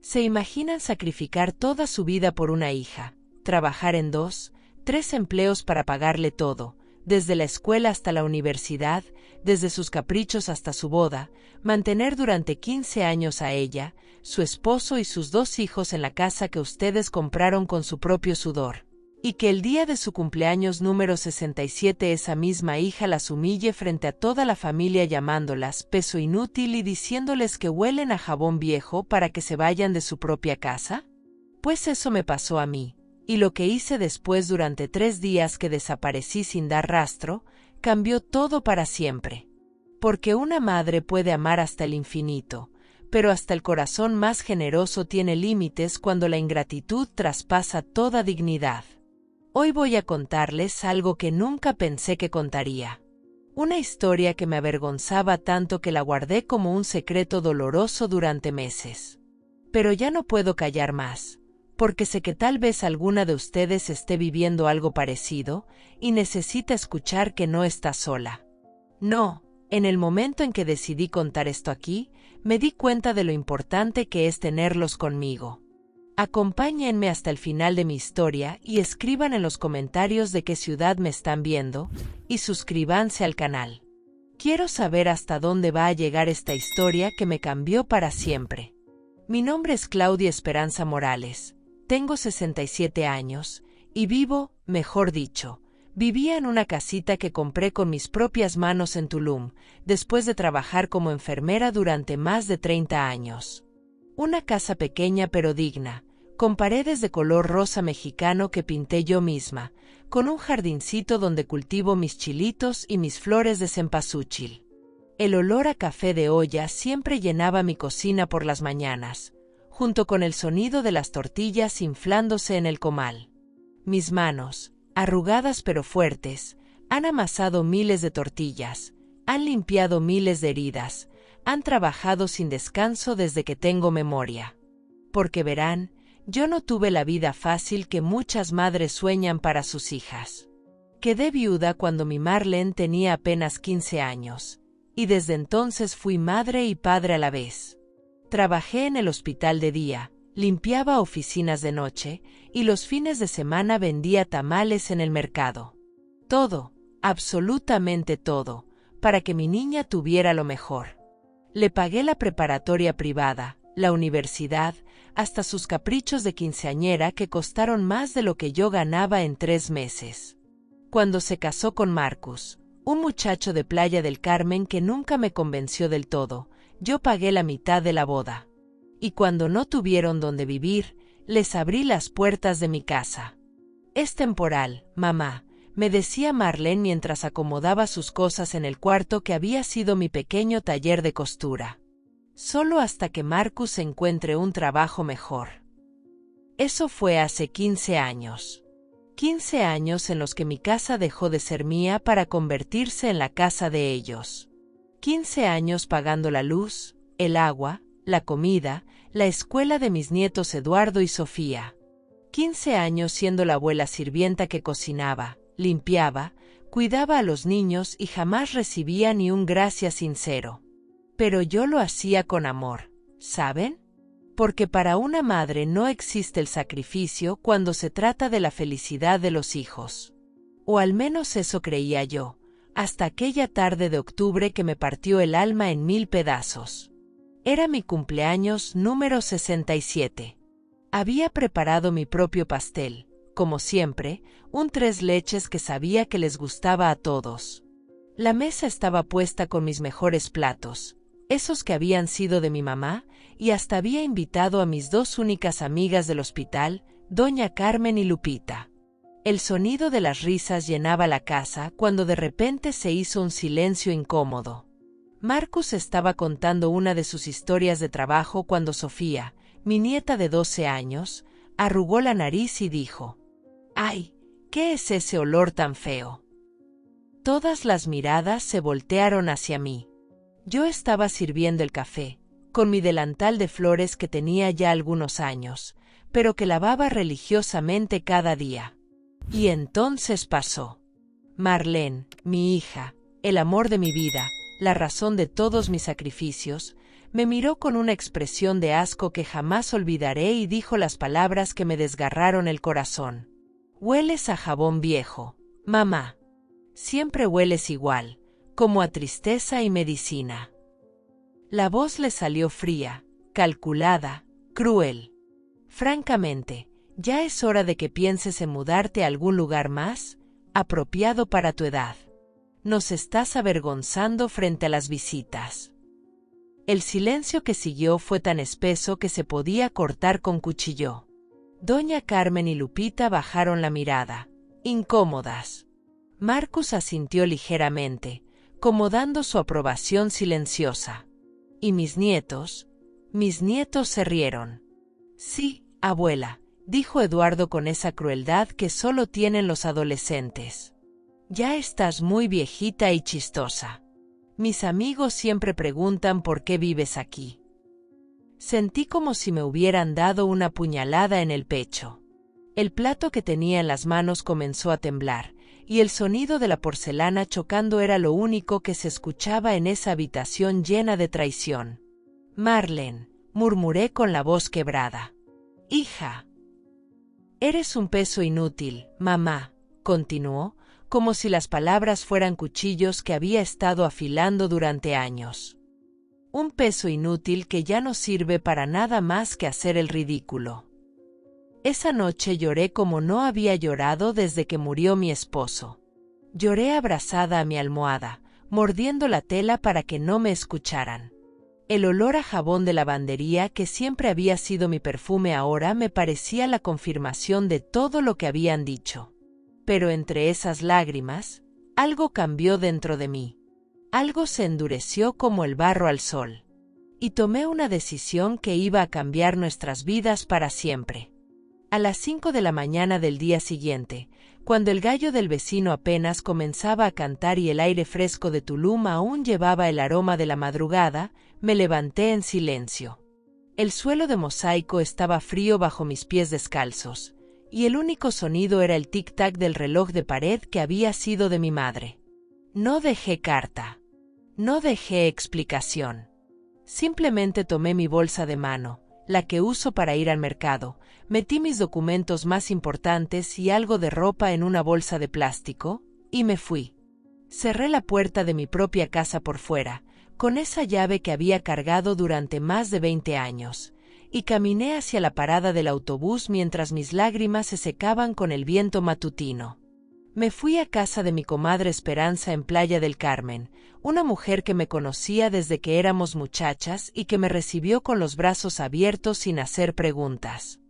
¿Se imaginan sacrificar toda su vida por una hija, trabajar en 2, 3 empleos para pagarle todo, desde la escuela hasta la universidad, desde sus caprichos hasta su boda, mantener durante 15 años a ella, su esposo y sus 2 hijos en la casa que ustedes compraron con su propio sudor? Y que el día de su cumpleaños número 67 esa misma hija las humille frente a toda la familia llamándolas peso inútil y diciéndoles que huelen a jabón viejo para que se vayan de su propia casa? Pues eso me pasó a mí, y lo que hice después durante 3 días que desaparecí sin dar rastro, cambió todo para siempre. Porque una madre puede amar hasta el infinito, pero hasta el corazón más generoso tiene límites cuando la ingratitud traspasa toda dignidad. Hoy voy a contarles algo que nunca pensé que contaría. Una historia que me avergonzaba tanto que la guardé como un secreto doloroso durante meses. Pero ya no puedo callar más, porque sé que tal vez alguna de ustedes esté viviendo algo parecido y necesita escuchar que no está sola. No, en el momento en que decidí contar esto aquí, me di cuenta de lo importante que es tenerlos conmigo. Acompáñenme hasta el final de mi historia y escriban en los comentarios de qué ciudad me están viendo, y suscríbanse al canal. Quiero saber hasta dónde va a llegar esta historia que me cambió para siempre. Mi nombre es Claudia Esperanza Morales, tengo 67 años, y mejor dicho, vivía en una casita que compré con mis propias manos en Tulum, después de trabajar como enfermera durante más de 30 años. Una casa pequeña pero digna, con paredes de color rosa mexicano que pinté yo misma, con un jardincito donde cultivo mis chilitos y mis flores de cempasúchil. El olor a café de olla siempre llenaba mi cocina por las mañanas, junto con el sonido de las tortillas inflándose en el comal. Mis manos, arrugadas pero fuertes, han amasado miles de tortillas, han limpiado miles de heridas, han trabajado sin descanso desde que tengo memoria. Porque verán, yo no tuve la vida fácil que muchas madres sueñan para sus hijas. Quedé viuda cuando mi Marlene tenía apenas 15 años, y desde entonces fui madre y padre a la vez. Trabajé en el hospital de día, limpiaba oficinas de noche, y los fines de semana vendía tamales en el mercado. Todo, absolutamente todo, para que mi niña tuviera lo mejor. Le pagué la preparatoria privada, la universidad, hasta sus caprichos de quinceañera que costaron más de lo que yo ganaba en 3 meses. Cuando se casó con Marcus, un muchacho de Playa del Carmen que nunca me convenció del todo, yo pagué la mitad de la boda. Y cuando no tuvieron donde vivir, les abrí las puertas de mi casa. Es temporal, mamá, me decía Marlene mientras acomodaba sus cosas en el cuarto que había sido mi pequeño taller de costura. Solo hasta que Marcus encuentre un trabajo mejor. Eso fue hace 15 años. 15 años en los que mi casa dejó de ser mía para convertirse en la casa de ellos. 15 años pagando la luz, el agua, la comida, la escuela de mis nietos Eduardo y Sofía. 15 años siendo la abuela sirvienta que cocinaba, limpiaba, cuidaba a los niños y jamás recibía ni un gracias sincero. Pero yo lo hacía con amor, ¿saben? Porque para una madre no existe el sacrificio cuando se trata de la felicidad de los hijos. O al menos eso creía yo, hasta aquella tarde de octubre que me partió el alma en 1000 pedazos. Era mi cumpleaños número 67. Había preparado mi propio pastel, como siempre, un 3 leches que sabía que les gustaba a todos. La mesa estaba puesta con mis mejores platos, esos que habían sido de mi mamá, y hasta había invitado a mis 2 únicas amigas del hospital, doña Carmen y Lupita. El sonido de las risas llenaba la casa cuando de repente se hizo un silencio incómodo. Marcus estaba contando una de sus historias de trabajo cuando Sofía, mi nieta de 12 años, arrugó la nariz y dijo: «¡Ay! ¿Qué es ese olor tan feo?». Todas las miradas se voltearon hacia mí. Yo estaba sirviendo el café, con mi delantal de flores que tenía ya algunos años, pero que lavaba religiosamente cada día. Y entonces pasó. Marlene, mi hija, el amor de mi vida, la razón de todos mis sacrificios, Me miró con una expresión de asco que jamás olvidaré y dijo las palabras que me desgarraron el corazón. «Hueles a jabón viejo, mamá. Siempre hueles igual, como a tristeza y medicina». La voz le salió fría, calculada, cruel. «Francamente, ya es hora de que pienses en mudarte a algún lugar más apropiado para tu edad. Nos estás avergonzando frente a las visitas». El silencio que siguió fue tan espeso que se podía cortar con cuchillo. Doña Carmen y Lupita bajaron la mirada, incómodas. Marcus asintió ligeramente, como dando su aprobación silenciosa. ¿Y mis nietos? Mis nietos se rieron. «Sí, abuela», dijo Eduardo con esa crueldad que solo tienen los adolescentes. «Ya estás muy viejita y chistosa. Mis amigos siempre preguntan por qué vives aquí». Sentí como si me hubieran dado una puñalada en el pecho. El plato que tenía en las manos comenzó a temblar, y el sonido de la porcelana chocando era lo único que se escuchaba en esa habitación llena de traición. «Marlene», murmuré con la voz quebrada. «Hija». «Eres un peso inútil, mamá», continuó, como si las palabras fueran cuchillos que había estado afilando durante años. «Un peso inútil que ya no sirve para nada más que hacer el ridículo». Esa noche lloré como no había llorado desde que murió mi esposo. Lloré abrazada a mi almohada, mordiendo la tela para que no me escucharan. El olor a jabón de lavandería, que siempre había sido mi perfume, ahora me parecía la confirmación de todo lo que habían dicho. Pero entre esas lágrimas, algo cambió dentro de mí. Algo se endureció como el barro al sol. Y tomé una decisión que iba a cambiar nuestras vidas para siempre. A las 5 de la mañana del día siguiente, cuando el gallo del vecino apenas comenzaba a cantar y el aire fresco de Tulum aún llevaba el aroma de la madrugada, me levanté en silencio. El suelo de mosaico estaba frío bajo mis pies descalzos, y el único sonido era el tic-tac del reloj de pared que había sido de mi madre. No dejé carta. No dejé explicación. Simplemente tomé mi bolsa de mano, la que uso para ir al mercado, metí mis documentos más importantes y algo de ropa en una bolsa de plástico, y me fui. Cerré la puerta de mi propia casa por fuera, con esa llave que había cargado durante más de 20 años, y caminé hacia la parada del autobús mientras mis lágrimas se secaban con el viento matutino. Me fui a casa de mi comadre Esperanza en Playa del Carmen, una mujer que me conocía desde que éramos muchachas y que me recibió con los brazos abiertos sin hacer preguntas.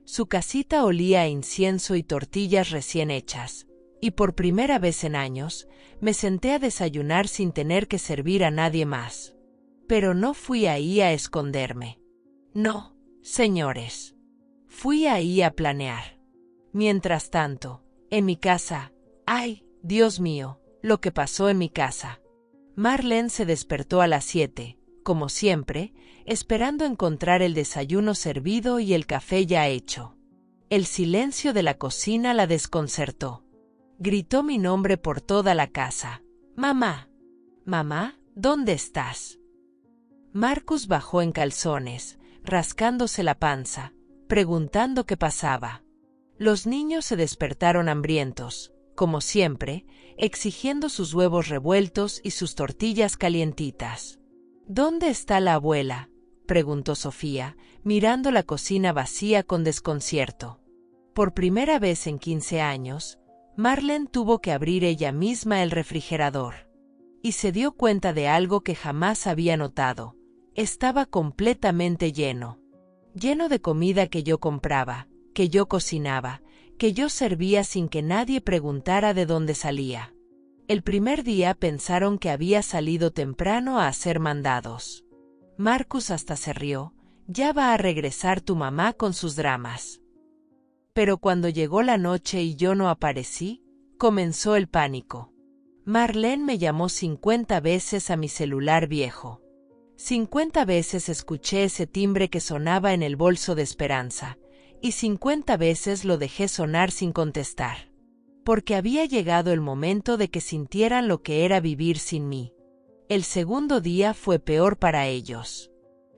Su casita olía a incienso y tortillas recién hechas, y por primera vez en años, me senté a desayunar sin tener que servir a nadie más. Pero no fui ahí a esconderme. No, señores. Fui ahí a planear. Mientras tanto, en mi casa, ¡ay, Dios mío, lo que pasó en mi casa! Marlene se despertó a las 7, como siempre, esperando encontrar el desayuno servido y el café ya hecho. El silencio de la cocina la desconcertó. Gritó mi nombre por toda la casa. «Mamá. Mamá, ¿dónde estás?» Marcus bajó en calzones, rascándose la panza, preguntando qué pasaba. Los niños se despertaron hambrientos, como siempre, exigiendo sus huevos revueltos y sus tortillas calientitas. «¿Dónde está la abuela?», preguntó Sofía, mirando la cocina vacía con desconcierto. Por primera vez en 15 años, Marlene tuvo que abrir ella misma el refrigerador. Y se dio cuenta de algo que jamás había notado. Estaba completamente lleno. Lleno de comida que yo compraba, que yo cocinaba, que yo servía sin que nadie preguntara de dónde salía. El primer día pensaron que había salido temprano a hacer mandados. Marcus hasta se rió. «Ya va a regresar tu mamá con sus dramas». Pero cuando llegó la noche y yo no aparecí, comenzó el pánico. Marlene me llamó 50 veces a mi celular viejo. 50 veces escuché ese timbre que sonaba en el bolso de Esperanza, y 50 veces lo dejé sonar sin contestar. Porque había llegado el momento de que sintieran lo que era vivir sin mí. El segundo día fue peor para ellos.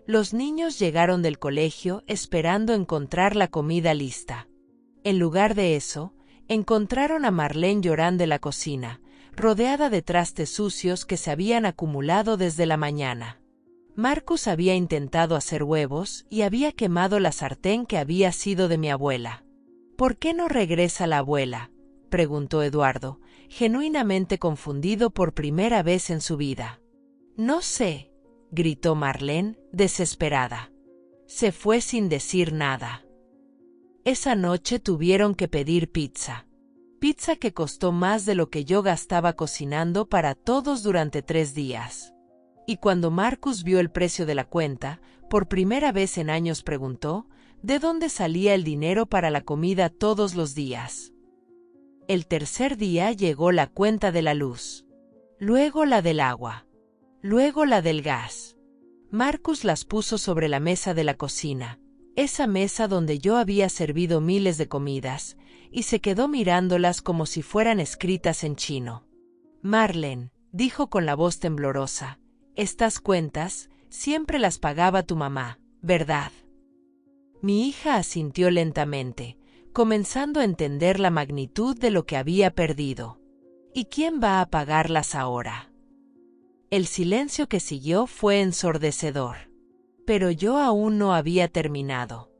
Los niños llegaron del colegio esperando encontrar la comida lista. En lugar de eso, encontraron a Marlene llorando en la cocina, rodeada de trastes sucios que se habían acumulado desde la mañana. Marcus había intentado hacer huevos y había quemado la sartén que había sido de mi abuela. ¿Por qué no regresa la abuela?, preguntó Eduardo, genuinamente confundido por primera vez en su vida. No sé, gritó Marlene, desesperada. Se fue sin decir nada. Esa noche tuvieron que pedir pizza. Pizza que costó más de lo que yo gastaba cocinando para todos durante 3 días. Y cuando Marcus vio el precio de la cuenta, por primera vez en años preguntó, ¿de dónde salía el dinero para la comida todos los días? El tercer día llegó la cuenta de la luz. Luego la del agua. Luego la del gas. Marcus las puso sobre la mesa de la cocina, esa mesa donde yo había servido miles de comidas, y se quedó mirándolas como si fueran escritas en chino. Marlene, dijo con la voz temblorosa, estas cuentas siempre las pagaba tu mamá, ¿verdad? Mi hija asintió lentamente, comenzando a entender la magnitud de lo que había perdido. ¿Y quién va a pagarlas ahora? El silencio que siguió fue ensordecedor. Pero yo aún no había terminado.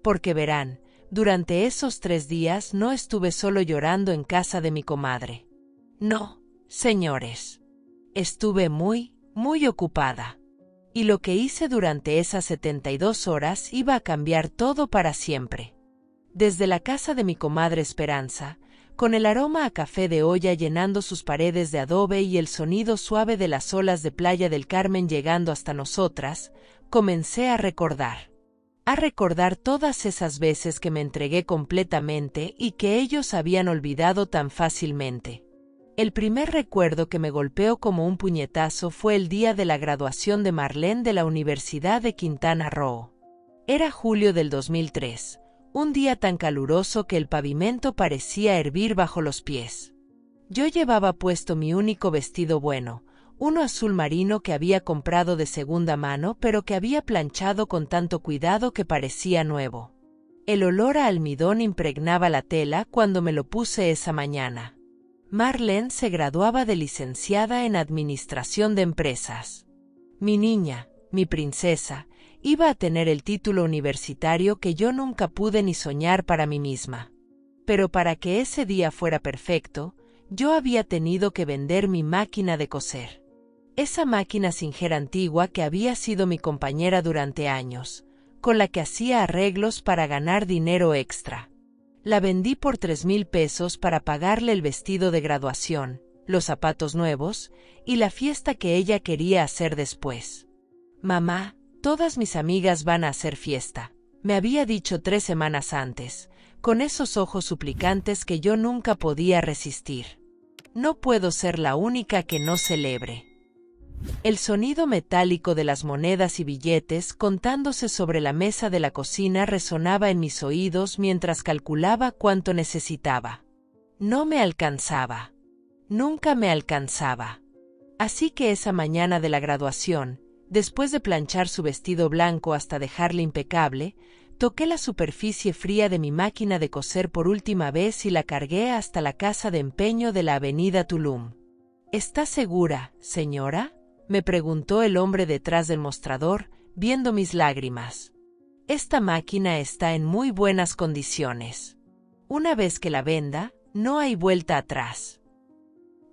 Porque verán, durante esos 3 días no estuve solo llorando en casa de mi comadre. No, señores. Estuve muy ocupada. Y lo que hice durante esas 72 horas iba a cambiar todo para siempre. Desde la casa de mi comadre Esperanza, con el aroma a café de olla llenando sus paredes de adobe y el sonido suave de las olas de Playa del Carmen llegando hasta nosotras, comencé a recordar todas esas veces que me entregué completamente y que ellos habían olvidado tan fácilmente. El primer recuerdo que me golpeó como un puñetazo fue el día de la graduación de Marlene de la Universidad de Quintana Roo. Era julio del 2003, un día tan caluroso que el pavimento parecía hervir bajo los pies. Yo llevaba puesto mi único vestido bueno, uno azul marino que había comprado de segunda mano pero que había planchado con tanto cuidado que parecía nuevo. El olor a almidón impregnaba la tela cuando me lo puse esa mañana. Marlene se graduaba de licenciada en Administración de Empresas. Mi niña, mi princesa, iba a tener el título universitario que yo nunca pude ni soñar para mí misma. Pero para que ese día fuera perfecto, yo había tenido que vender mi máquina de coser. Esa máquina Singer antigua que había sido mi compañera durante años, con la que hacía arreglos para ganar dinero extra. La vendí por 3,000 pesos para pagarle el vestido de graduación, los zapatos nuevos y la fiesta que ella quería hacer después. Mamá, todas mis amigas van a hacer fiesta, me había dicho 3 semanas antes, con esos ojos suplicantes que yo nunca podía resistir. No puedo ser la única que no celebre. El sonido metálico de las monedas y billetes contándose sobre la mesa de la cocina resonaba en mis oídos mientras calculaba cuánto necesitaba. No me alcanzaba. Nunca me alcanzaba. Así que esa mañana de la graduación, después de planchar su vestido blanco hasta dejarle impecable, toqué la superficie fría de mi máquina de coser por última vez y la cargué hasta la casa de empeño de la avenida Tulum. ¿Está segura, señora?, me preguntó el hombre detrás del mostrador, viendo mis lágrimas. Esta máquina está en muy buenas condiciones. Una vez que la venda, no hay vuelta atrás.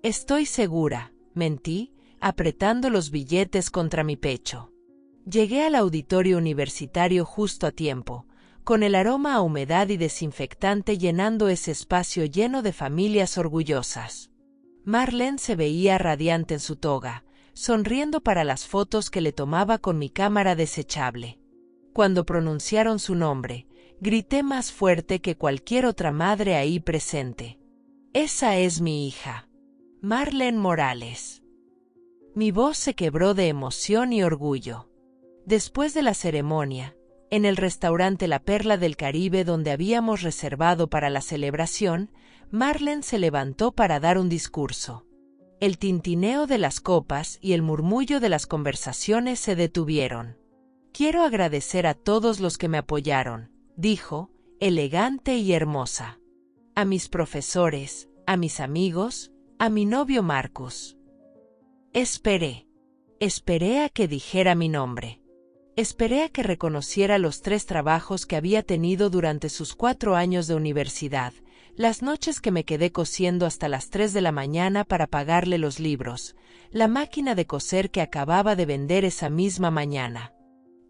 Estoy segura, mentí, apretando los billetes contra mi pecho. Llegué al auditorio universitario justo a tiempo, con el aroma a humedad y desinfectante llenando ese espacio lleno de familias orgullosas. Marlene se veía radiante en su toga, sonriendo para las fotos que le tomaba con mi cámara desechable. Cuando pronunciaron su nombre, grité más fuerte que cualquier otra madre ahí presente. Esa es mi hija, Marlene Morales. Mi voz se quebró de emoción y orgullo. Después de la ceremonia, en el restaurante La Perla del Caribe donde habíamos reservado para la celebración, Marlene se levantó para dar un discurso. El tintineo de las copas y el murmullo de las conversaciones se detuvieron. Quiero agradecer a todos los que me apoyaron, dijo, elegante y hermosa. A mis profesores, a mis amigos, a mi novio Marcus. Esperé a que dijera mi nombre. Esperé a que reconociera los 3 trabajos que había tenido durante sus 4 años de universidad, las noches que me quedé cosiendo hasta las 3 de la mañana para pagarle los libros, la máquina de coser que acababa de vender esa misma mañana.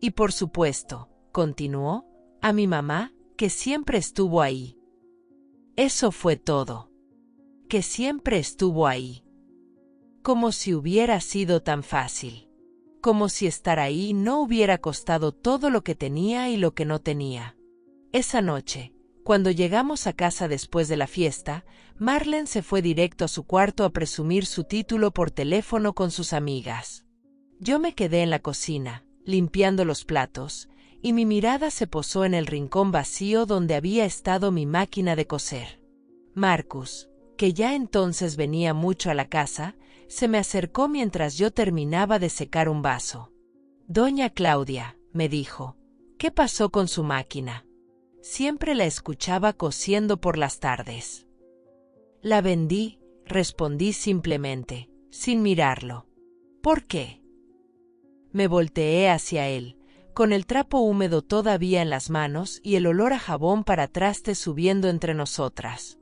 Y por supuesto, continuó, a mi mamá, que siempre estuvo ahí. Eso fue todo. Que siempre estuvo ahí. Como si hubiera sido tan fácil. Como si estar ahí no hubiera costado todo lo que tenía y lo que no tenía. Esa noche, cuando llegamos a casa después de la fiesta, Marlene se fue directo a su cuarto a presumir su título por teléfono con sus amigas. Yo me quedé en la cocina, limpiando los platos, y mi mirada se posó en el rincón vacío donde había estado mi máquina de coser. Marcus, que ya entonces venía mucho a la casa, se me acercó mientras yo terminaba de secar un vaso. «Doña Claudia», me dijo, «¿qué pasó con su máquina? Siempre la escuchaba cosiendo por las tardes». «La vendí», respondí simplemente, sin mirarlo. «¿Por qué?» Me volteé hacia él, con el trapo húmedo todavía en las manos y el olor a jabón para trastes subiendo entre nosotras.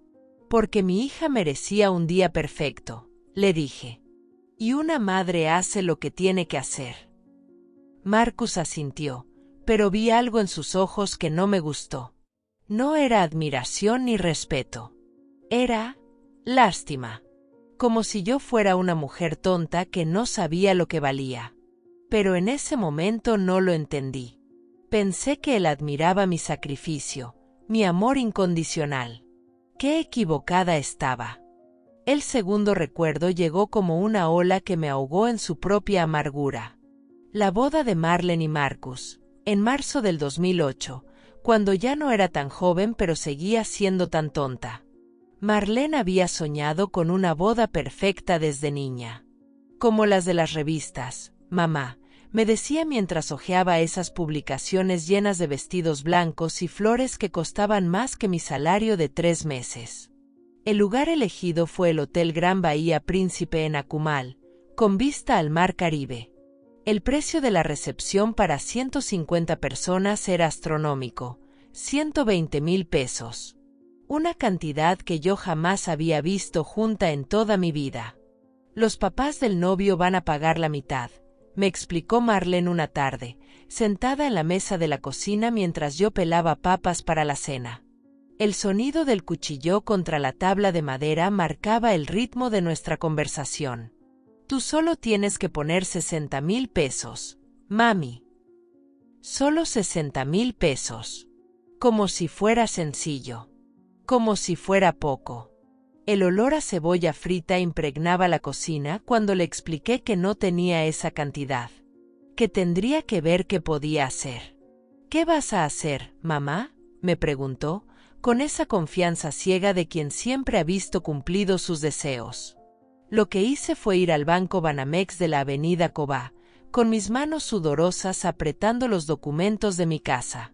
«Porque mi hija merecía un día perfecto», le dije. «Y una madre hace lo que tiene que hacer». Marcus asintió, pero vi algo en sus ojos que no me gustó. No era admiración ni respeto. Era lástima. Como si yo fuera una mujer tonta que no sabía lo que valía. Pero en ese momento no lo entendí. Pensé que él admiraba mi sacrificio, mi amor incondicional. ¡Qué equivocada estaba! El segundo recuerdo llegó como una ola que me ahogó en su propia amargura. La boda de Marlene y Marcus, en marzo del 2008, cuando ya no era tan joven pero seguía siendo tan tonta. Marlene había soñado con una boda perfecta desde niña. Como las de las revistas, mamá, me decía mientras hojeaba esas publicaciones llenas de vestidos blancos y flores que costaban más que mi salario de 3 meses. El lugar elegido fue el Hotel Gran Bahía Príncipe en Akumal, con vista al Mar Caribe. El precio de la recepción para 150 personas era astronómico, 120,000 pesos. Una cantidad que yo jamás había visto junta en toda mi vida. Los papás del novio van a pagar la mitad, me explicó Marlene una tarde, sentada en la mesa de la cocina mientras yo pelaba papas para la cena. El sonido del cuchillo contra la tabla de madera marcaba el ritmo de nuestra conversación. «Tú solo tienes que poner 60,000 pesos, mami». Solo 60,000 pesos. Como si fuera sencillo. Como si fuera poco. El olor a cebolla frita impregnaba la cocina cuando le expliqué que no tenía esa cantidad. Que tendría que ver qué podía hacer. «¿Qué vas a hacer, mamá?», me preguntó, con esa confianza ciega de quien siempre ha visto cumplidos sus deseos. Lo que hice fue ir al banco Banamex de la avenida Cobá, con mis manos sudorosas apretando los documentos de mi casa.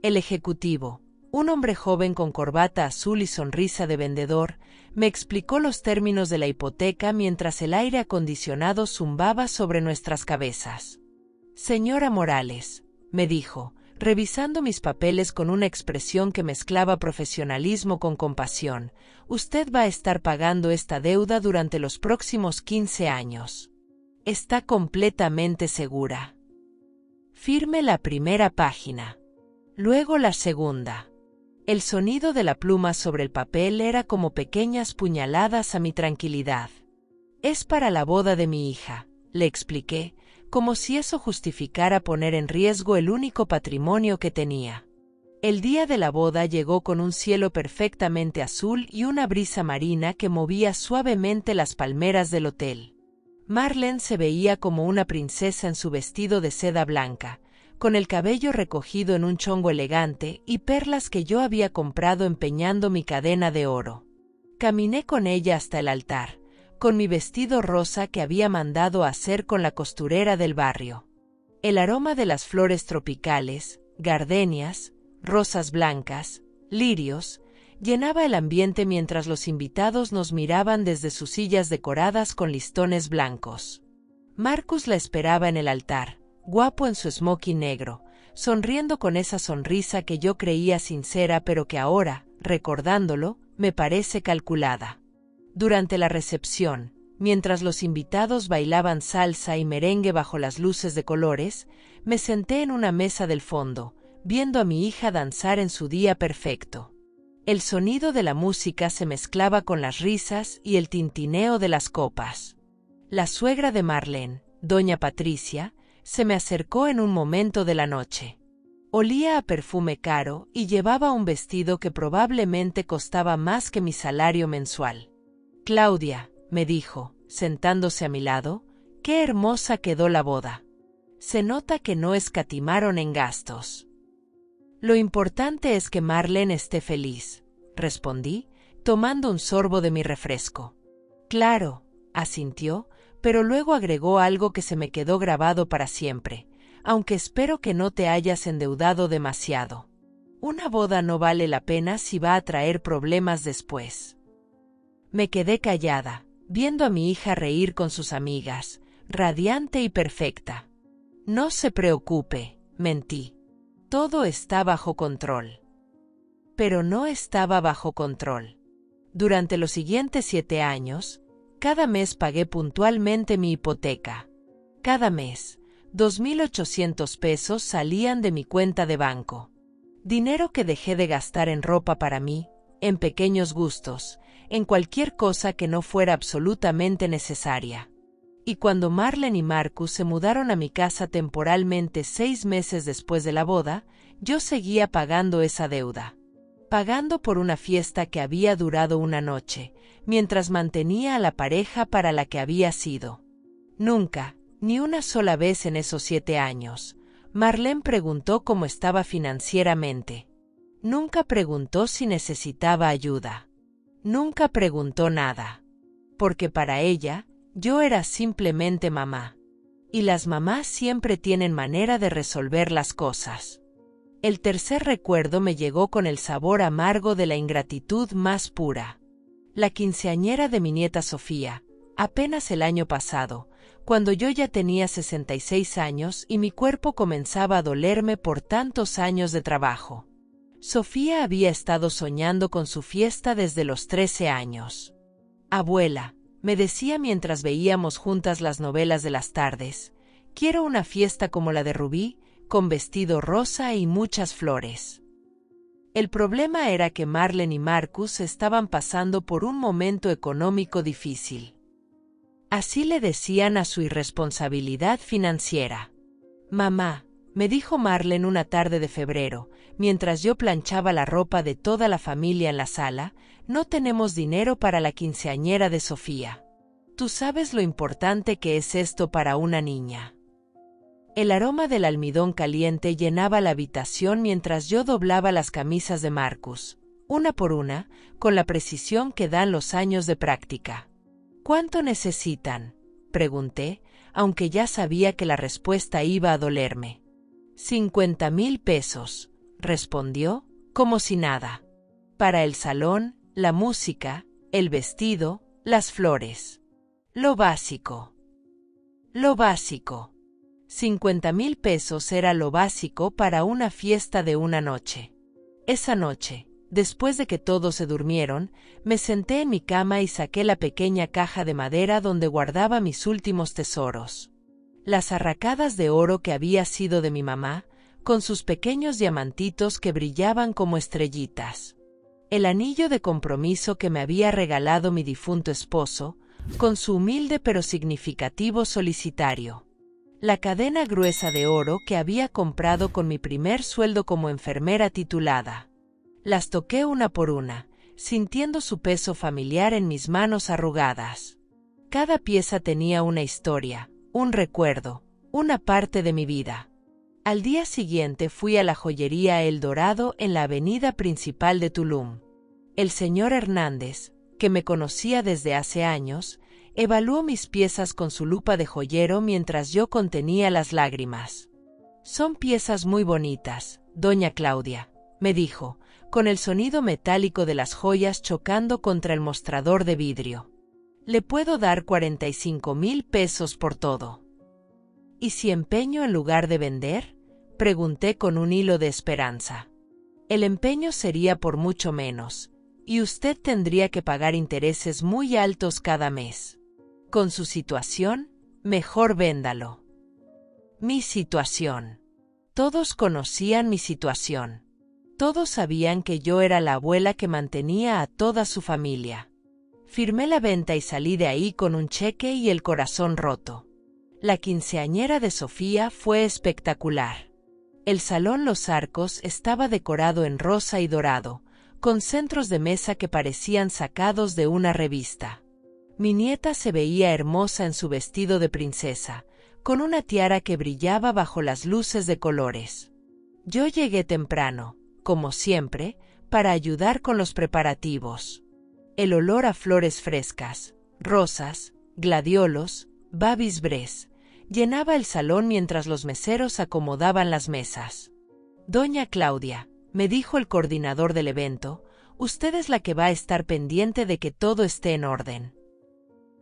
El ejecutivo, un hombre joven con corbata azul y sonrisa de vendedor, me explicó los términos de la hipoteca mientras el aire acondicionado zumbaba sobre nuestras cabezas. «Señora Morales», me dijo, revisando mis papeles con una expresión que mezclaba profesionalismo con compasión, «usted va a estar pagando esta deuda durante los próximos 15 años. ¿Está completamente segura?» Firme la primera página. Luego la segunda. El sonido de la pluma sobre el papel era como pequeñas puñaladas a mi tranquilidad. «Es para la boda de mi hija», le expliqué, como si eso justificara poner en riesgo el único patrimonio que tenía. El día de la boda llegó con un cielo perfectamente azul y una brisa marina que movía suavemente las palmeras del hotel. Marlene se veía como una princesa en su vestido de seda blanca, con el cabello recogido en un chongo elegante y perlas que yo había comprado empeñando mi cadena de oro. Caminé con ella hasta el altar, con mi vestido rosa que había mandado hacer con la costurera del barrio. El aroma de las flores tropicales, gardenias, rosas blancas, lirios, llenaba el ambiente mientras los invitados nos miraban desde sus sillas decoradas con listones blancos. Marcus la esperaba en el altar, guapo en su smoking negro, sonriendo con esa sonrisa que yo creía sincera pero que ahora, recordándolo, me parece calculada. Durante la recepción, mientras los invitados bailaban salsa y merengue bajo las luces de colores, me senté en una mesa del fondo, viendo a mi hija danzar en su día perfecto. El sonido de la música se mezclaba con las risas y el tintineo de las copas. La suegra de Marlene, doña Patricia, se me acercó en un momento de la noche. Olía a perfume caro y llevaba un vestido que probablemente costaba más que mi salario mensual. «Claudia», me dijo, sentándose a mi lado, «qué hermosa quedó la boda. Se nota que no escatimaron en gastos». «Lo importante es que Marlene esté feliz», respondí, tomando un sorbo de mi refresco. «Claro», asintió, pero luego agregó algo que se me quedó grabado para siempre, «aunque espero que no te hayas endeudado demasiado. Una boda no vale la pena si va a traer problemas después». Me quedé callada, viendo a mi hija reír con sus amigas, radiante y perfecta. «No se preocupe», mentí. «Todo está bajo control». Pero no estaba bajo control. Durante los siguientes 7 años, cada mes pagué puntualmente mi hipoteca. Cada mes, 2.800 pesos salían de mi cuenta de banco. Dinero que dejé de gastar en ropa para mí, en pequeños gustos, en cualquier cosa que no fuera absolutamente necesaria. Y cuando Marlene y Marcus se mudaron a mi casa temporalmente 6 meses después de la boda, yo seguía pagando esa deuda. Pagando por una fiesta que había durado una noche, mientras mantenía a la pareja para la que había sido. Nunca, ni una sola vez en esos 7 años, Marlene preguntó cómo estaba financieramente. Nunca preguntó si necesitaba ayuda. Nunca preguntó nada. Porque para ella, yo era simplemente mamá. Y las mamás siempre tienen manera de resolver las cosas. El tercer recuerdo me llegó con el sabor amargo de la ingratitud más pura. La quinceañera de mi nieta Sofía, apenas el año pasado, cuando yo ya tenía 66 años y mi cuerpo comenzaba a dolerme por tantos años de trabajo. Sofía había estado soñando con su fiesta desde los 13 años. «Abuela», me decía mientras veíamos juntas las novelas de las tardes, «quiero una fiesta como la de Rubí, con vestido rosa y muchas flores». El problema era que Marlene y Marcus estaban pasando por un momento económico difícil. Así le decían a su irresponsabilidad financiera. «Mamá», me dijo Marlene una tarde de febrero, mientras yo planchaba la ropa de toda la familia en la sala, «no tenemos dinero para la quinceañera de Sofía. Tú sabes lo importante que es esto para una niña». El aroma del almidón caliente llenaba la habitación mientras yo doblaba las camisas de Marcus, una por una, con la precisión que dan los años de práctica. «¿Cuánto necesitan?», pregunté, aunque ya sabía que la respuesta iba a dolerme. 50,000 pesos, respondió, como si nada. Para el salón, la música, el vestido, las flores. Lo básico. Lo básico. 50,000 pesos era lo básico para una fiesta de una noche. Esa noche, después de que todos se durmieron, me senté en mi cama y saqué la pequeña caja de madera donde guardaba mis últimos tesoros. Las arracadas de oro que había sido de mi mamá, con sus pequeños diamantitos que brillaban como estrellitas. El anillo de compromiso que me había regalado mi difunto esposo, con su humilde pero significativo solicitario. La cadena gruesa de oro que había comprado con mi primer sueldo como enfermera titulada. Las toqué una por una, sintiendo su peso familiar en mis manos arrugadas. Cada pieza tenía una historia, un recuerdo, una parte de mi vida. Al día siguiente fui a la joyería El Dorado en la avenida principal de Tulum. El señor Hernández, que me conocía desde hace años, evaluó mis piezas con su lupa de joyero mientras yo contenía las lágrimas. Son piezas muy bonitas, doña Claudia, me dijo, con el sonido metálico de las joyas chocando contra el mostrador de vidrio. Le puedo dar 45,000 pesos por todo. ¿Y si empeño en lugar de vender? Pregunté con un hilo de esperanza. El empeño sería por mucho menos, y usted tendría que pagar intereses muy altos cada mes. Con su situación, mejor véndalo. Mi situación. Todos conocían mi situación. Todos sabían que yo era la abuela que mantenía a toda su familia. Firmé la venta y salí de ahí con un cheque y el corazón roto. La quinceañera de Sofía fue espectacular. El salón Los Arcos estaba decorado en rosa y dorado, con centros de mesa que parecían sacados de una revista. Mi nieta se veía hermosa en su vestido de princesa, con una tiara que brillaba bajo las luces de colores. Yo llegué temprano, como siempre, para ayudar con los preparativos. El olor a flores frescas, rosas, gladiolos, babisbrés, llenaba el salón mientras los meseros acomodaban las mesas. Doña Claudia, me dijo el coordinador del evento, usted es la que va a estar pendiente de que todo esté en orden.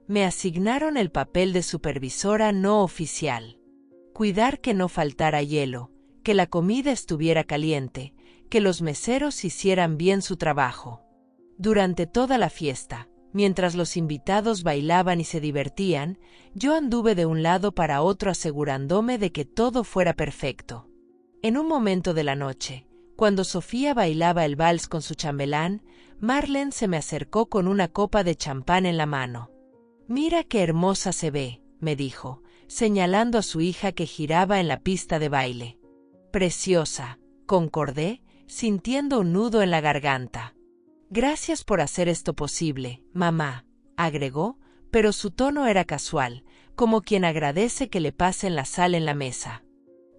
Me asignaron el papel de supervisora no oficial. Cuidar que no faltara hielo, que la comida estuviera caliente, que los meseros hicieran bien su trabajo. Durante toda la fiesta, mientras los invitados bailaban y se divertían, yo anduve de un lado para otro asegurándome de que todo fuera perfecto. En un momento de la noche, cuando Sofía bailaba el vals con su chambelán, Marlene se me acercó con una copa de champán en la mano. «Mira qué hermosa se ve», me dijo, señalando a su hija que giraba en la pista de baile. «Preciosa», concordé, sintiendo un nudo en la garganta. «Gracias por hacer esto posible, mamá», agregó, pero su tono era casual, como quien agradece que le pasen la sal en la mesa.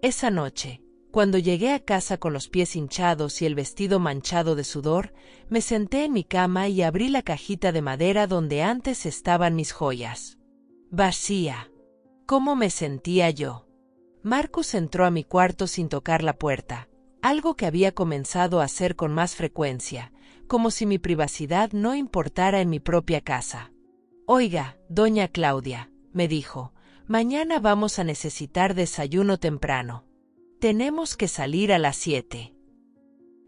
Esa noche, cuando llegué a casa con los pies hinchados y el vestido manchado de sudor, me senté en mi cama y abrí la cajita de madera donde antes estaban mis joyas. Vacía. ¿Cómo me sentía yo? Marcus entró a mi cuarto sin tocar la puerta, algo que había comenzado a hacer con más frecuencia, como si mi privacidad no importara en mi propia casa. «Oiga, doña Claudia», me dijo, «mañana vamos a necesitar desayuno temprano. Tenemos que salir a las 7.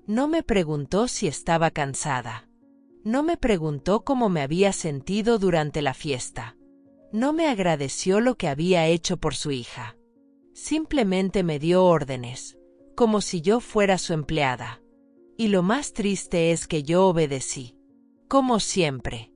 No me preguntó si estaba cansada. No me preguntó cómo me había sentido durante la fiesta. No me agradeció lo que había hecho por su hija. Simplemente me dio órdenes, como si yo fuera su empleada. Y lo más triste es que yo obedecí. Como siempre.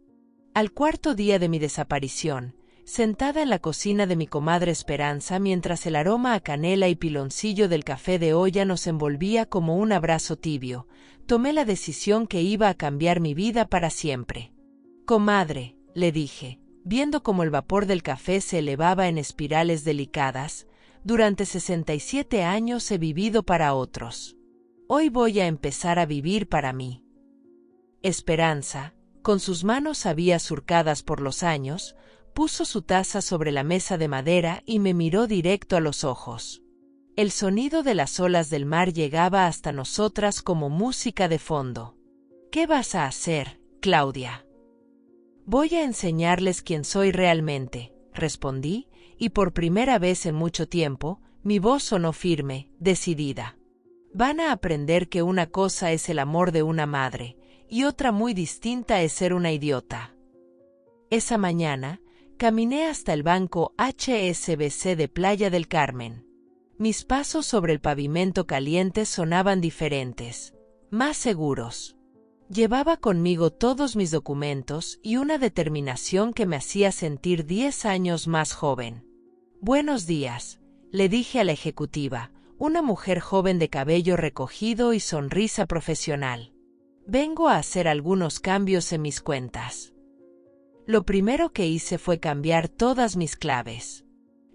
Al cuarto día de mi desaparición, sentada en la cocina de mi comadre Esperanza mientras el aroma a canela y piloncillo del café de olla nos envolvía como un abrazo tibio, tomé la decisión que iba a cambiar mi vida para siempre. «Comadre», le dije, viendo cómo el vapor del café se elevaba en espirales delicadas, «durante 67 años he vivido para otros. Hoy voy a empezar a vivir para mí». Esperanza, con sus manos había surcadas por los años, puso su taza sobre la mesa de madera y me miró directo a los ojos. El sonido de las olas del mar llegaba hasta nosotras como música de fondo. «¿Qué vas a hacer, Claudia?» «Voy a enseñarles quién soy realmente», respondí, y por primera vez en mucho tiempo, mi voz sonó firme, decidida. «Van a aprender que una cosa es el amor de una madre, y otra muy distinta es ser una idiota». Esa mañana, caminé hasta el banco HSBC de Playa del Carmen. Mis pasos sobre el pavimento caliente sonaban diferentes, más seguros. Llevaba conmigo todos mis documentos y una determinación que me hacía sentir 10 años más joven. «Buenos días», le dije a la ejecutiva, una mujer joven de cabello recogido y sonrisa profesional. «Vengo a hacer algunos cambios en mis cuentas». Lo primero que hice fue cambiar todas mis claves.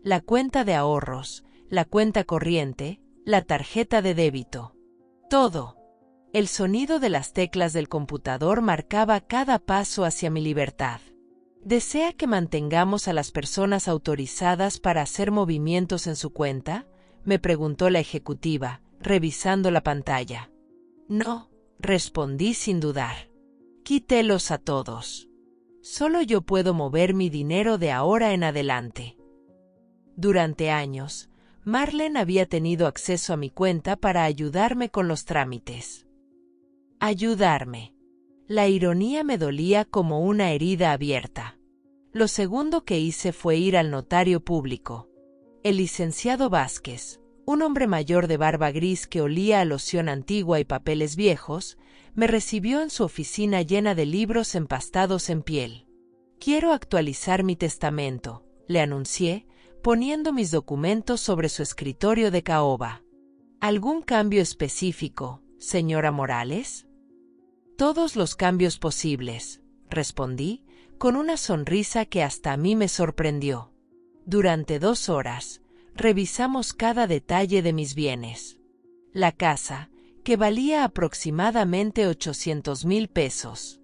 La cuenta de ahorros, la cuenta corriente, la tarjeta de débito. Todo. El sonido de las teclas del computador marcaba cada paso hacia mi libertad. «¿Desea que mantengamos a las personas autorizadas para hacer movimientos en su cuenta?», me preguntó la ejecutiva, revisando la pantalla. No, respondí sin dudar. Quítelos a todos. Solo yo puedo mover mi dinero de ahora en adelante. Durante años, Marlene había tenido acceso a mi cuenta para ayudarme con los trámites. Ayudarme. La ironía me dolía como una herida abierta. Lo segundo que hice fue ir al notario público. El licenciado Vázquez, un hombre mayor de barba gris que olía a loción antigua y papeles viejos, me recibió en su oficina llena de libros empastados en piel. Quiero actualizar mi testamento, le anuncié, poniendo mis documentos sobre su escritorio de caoba. ¿Algún cambio específico, señora Morales? Todos los cambios posibles, respondí, con una sonrisa que hasta a mí me sorprendió. Durante 2 horas, revisamos cada detalle de mis bienes. La casa, que valía aproximadamente 800,000 pesos.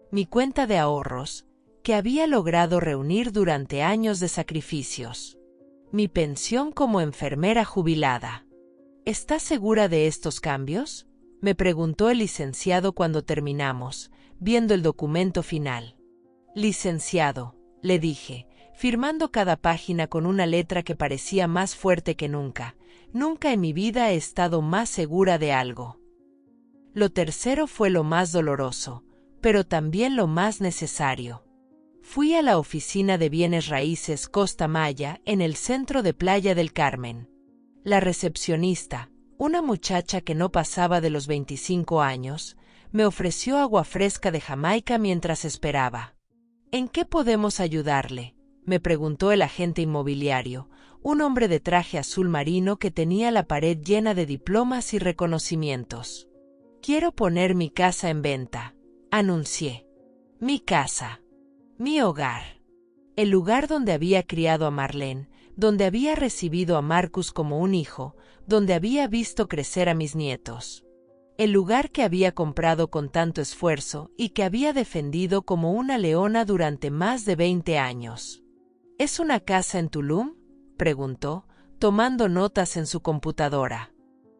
Mi cuenta de ahorros, que había logrado reunir durante años de sacrificios. Mi pensión como enfermera jubilada. ¿Estás segura de estos cambios?, me preguntó el licenciado cuando terminamos, viendo el documento final. Licenciado, le dije, firmando cada página con una letra que parecía más fuerte que nunca. Nunca en mi vida he estado más segura de algo. Lo tercero fue lo más doloroso, pero también lo más necesario. Fui a la oficina de bienes raíces Costa Maya en el centro de Playa del Carmen. La recepcionista, una muchacha que no pasaba de los 25 años, me ofreció agua fresca de Jamaica mientras esperaba. ¿En qué podemos ayudarle?, me preguntó el agente inmobiliario, un hombre de traje azul marino que tenía la pared llena de diplomas y reconocimientos. Quiero poner mi casa en venta, anuncié. Mi casa. Mi hogar. El lugar donde había criado a Marlene, donde había recibido a Marcus como un hijo, donde había visto crecer a mis nietos. El lugar que había comprado con tanto esfuerzo y que había defendido como una leona durante más de 20 años. ¿Es una casa en Tulum?, preguntó, tomando notas en su computadora.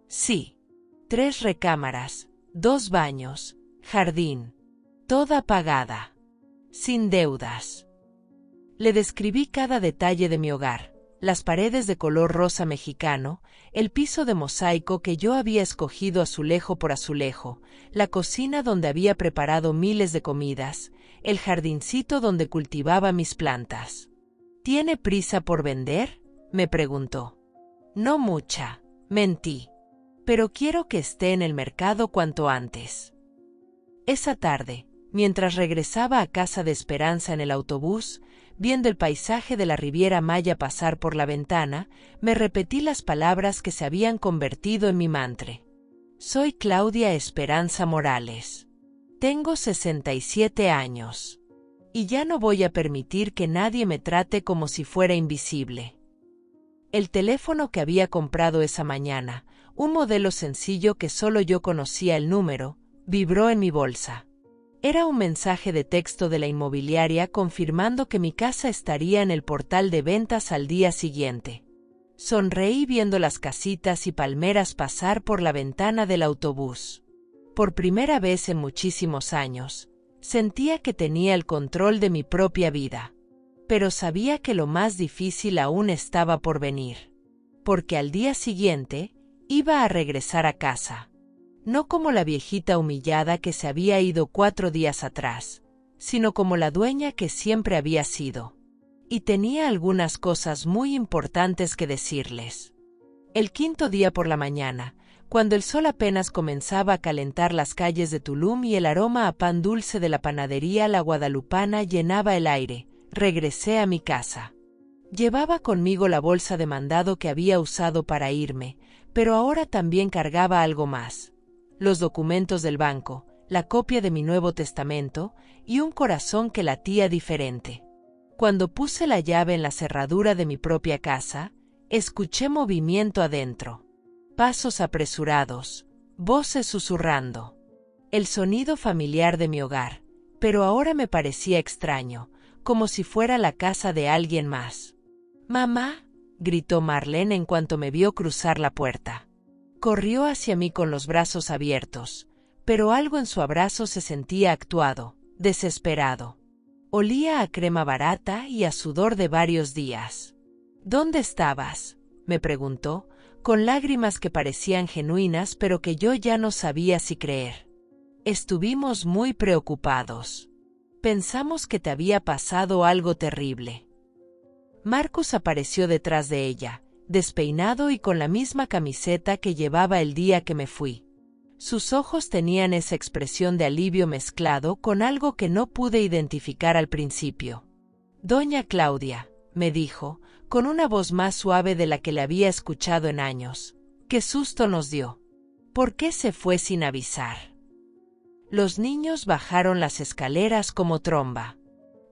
Sí. 3 recámaras, 2 baños, jardín. Toda pagada. Sin deudas. Le describí cada detalle de mi hogar, las paredes de color rosa mexicano, el piso de mosaico que yo había escogido azulejo por azulejo, la cocina donde había preparado miles de comidas, el jardincito donde cultivaba mis plantas. ¿Tiene prisa por vender?, me preguntó. No mucha, mentí. Pero quiero que esté en el mercado cuanto antes. Esa tarde, mientras regresaba a casa de Esperanza en el autobús, viendo el paisaje de la Riviera Maya pasar por la ventana, me repetí las palabras que se habían convertido en mi mantra. Soy Claudia Esperanza Morales. Tengo 67 años. Y ya no voy a permitir que nadie me trate como si fuera invisible. El teléfono que había comprado esa mañana, un modelo sencillo que solo yo conocía el número, vibró en mi bolsa. Era un mensaje de texto de la inmobiliaria confirmando que mi casa estaría en el portal de ventas al día siguiente. Sonreí viendo las casitas y palmeras pasar por la ventana del autobús. Por primera vez en muchísimos años, sentía que tenía el control de mi propia vida. Pero sabía que lo más difícil aún estaba por venir. Porque al día siguiente, iba a regresar a casa. No como la viejita humillada que se había ido 4 días atrás, sino como la dueña que siempre había sido. Y tenía algunas cosas muy importantes que decirles. El 5.º día por la mañana, cuando el sol apenas comenzaba a calentar las calles de Tulum y el aroma a pan dulce de la panadería La Guadalupana llenaba el aire, regresé a mi casa. Llevaba conmigo la bolsa de mandado que había usado para irme, pero ahora también cargaba algo más. Los documentos del banco, la copia de mi Nuevo Testamento y un corazón que latía diferente. Cuando puse la llave en la cerradura de mi propia casa, escuché movimiento adentro. Pasos apresurados, voces susurrando. El sonido familiar de mi hogar, pero ahora me parecía extraño, como si fuera la casa de alguien más. «Mamá», gritó Marlene en cuanto me vio cruzar la puerta. Corrió hacia mí con los brazos abiertos, pero algo en su abrazo se sentía actuado, desesperado. Olía a crema barata y a sudor de varios días. ¿Dónde estabas?, me preguntó, con lágrimas que parecían genuinas pero que yo ya no sabía si creer. Estuvimos muy preocupados. Pensamos que te había pasado algo terrible. Marcus apareció detrás de ella, despeinado y con la misma camiseta que llevaba el día que me fui. Sus ojos tenían esa expresión de alivio mezclado con algo que no pude identificar al principio. «Doña Claudia», me dijo, con una voz más suave de la que le había escuchado en años. «¿Qué susto nos dio? ¿Por qué se fue sin avisar?» Los niños bajaron las escaleras como tromba.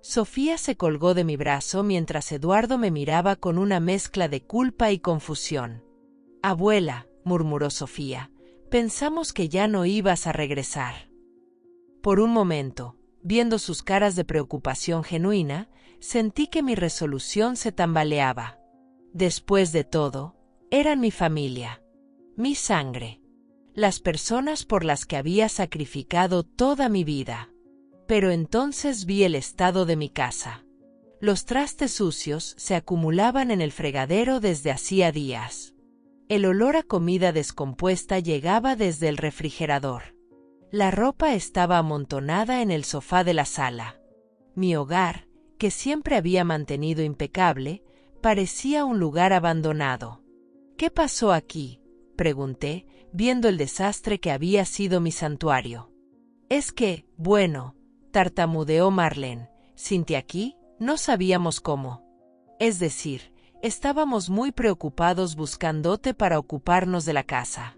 Sofía se colgó de mi brazo mientras Eduardo me miraba con una mezcla de culpa y confusión. «Abuela», murmuró Sofía, «pensamos que ya no ibas a regresar». Por un momento, viendo sus caras de preocupación genuina, sentí que mi resolución se tambaleaba. Después de todo, eran mi familia, mi sangre, las personas por las que había sacrificado toda mi vida. Pero entonces vi el estado de mi casa. Los trastes sucios se acumulaban en el fregadero desde hacía días. El olor a comida descompuesta llegaba desde el refrigerador. La ropa estaba amontonada en el sofá de la sala. Mi hogar, que siempre había mantenido impecable, parecía un lugar abandonado. «¿Qué pasó aquí?», pregunté, viendo el desastre que había sido mi santuario. «Es que, bueno», tartamudeó Marlene, «sin ti aquí, no sabíamos cómo. Es decir, estábamos muy preocupados buscándote para ocuparnos de la casa».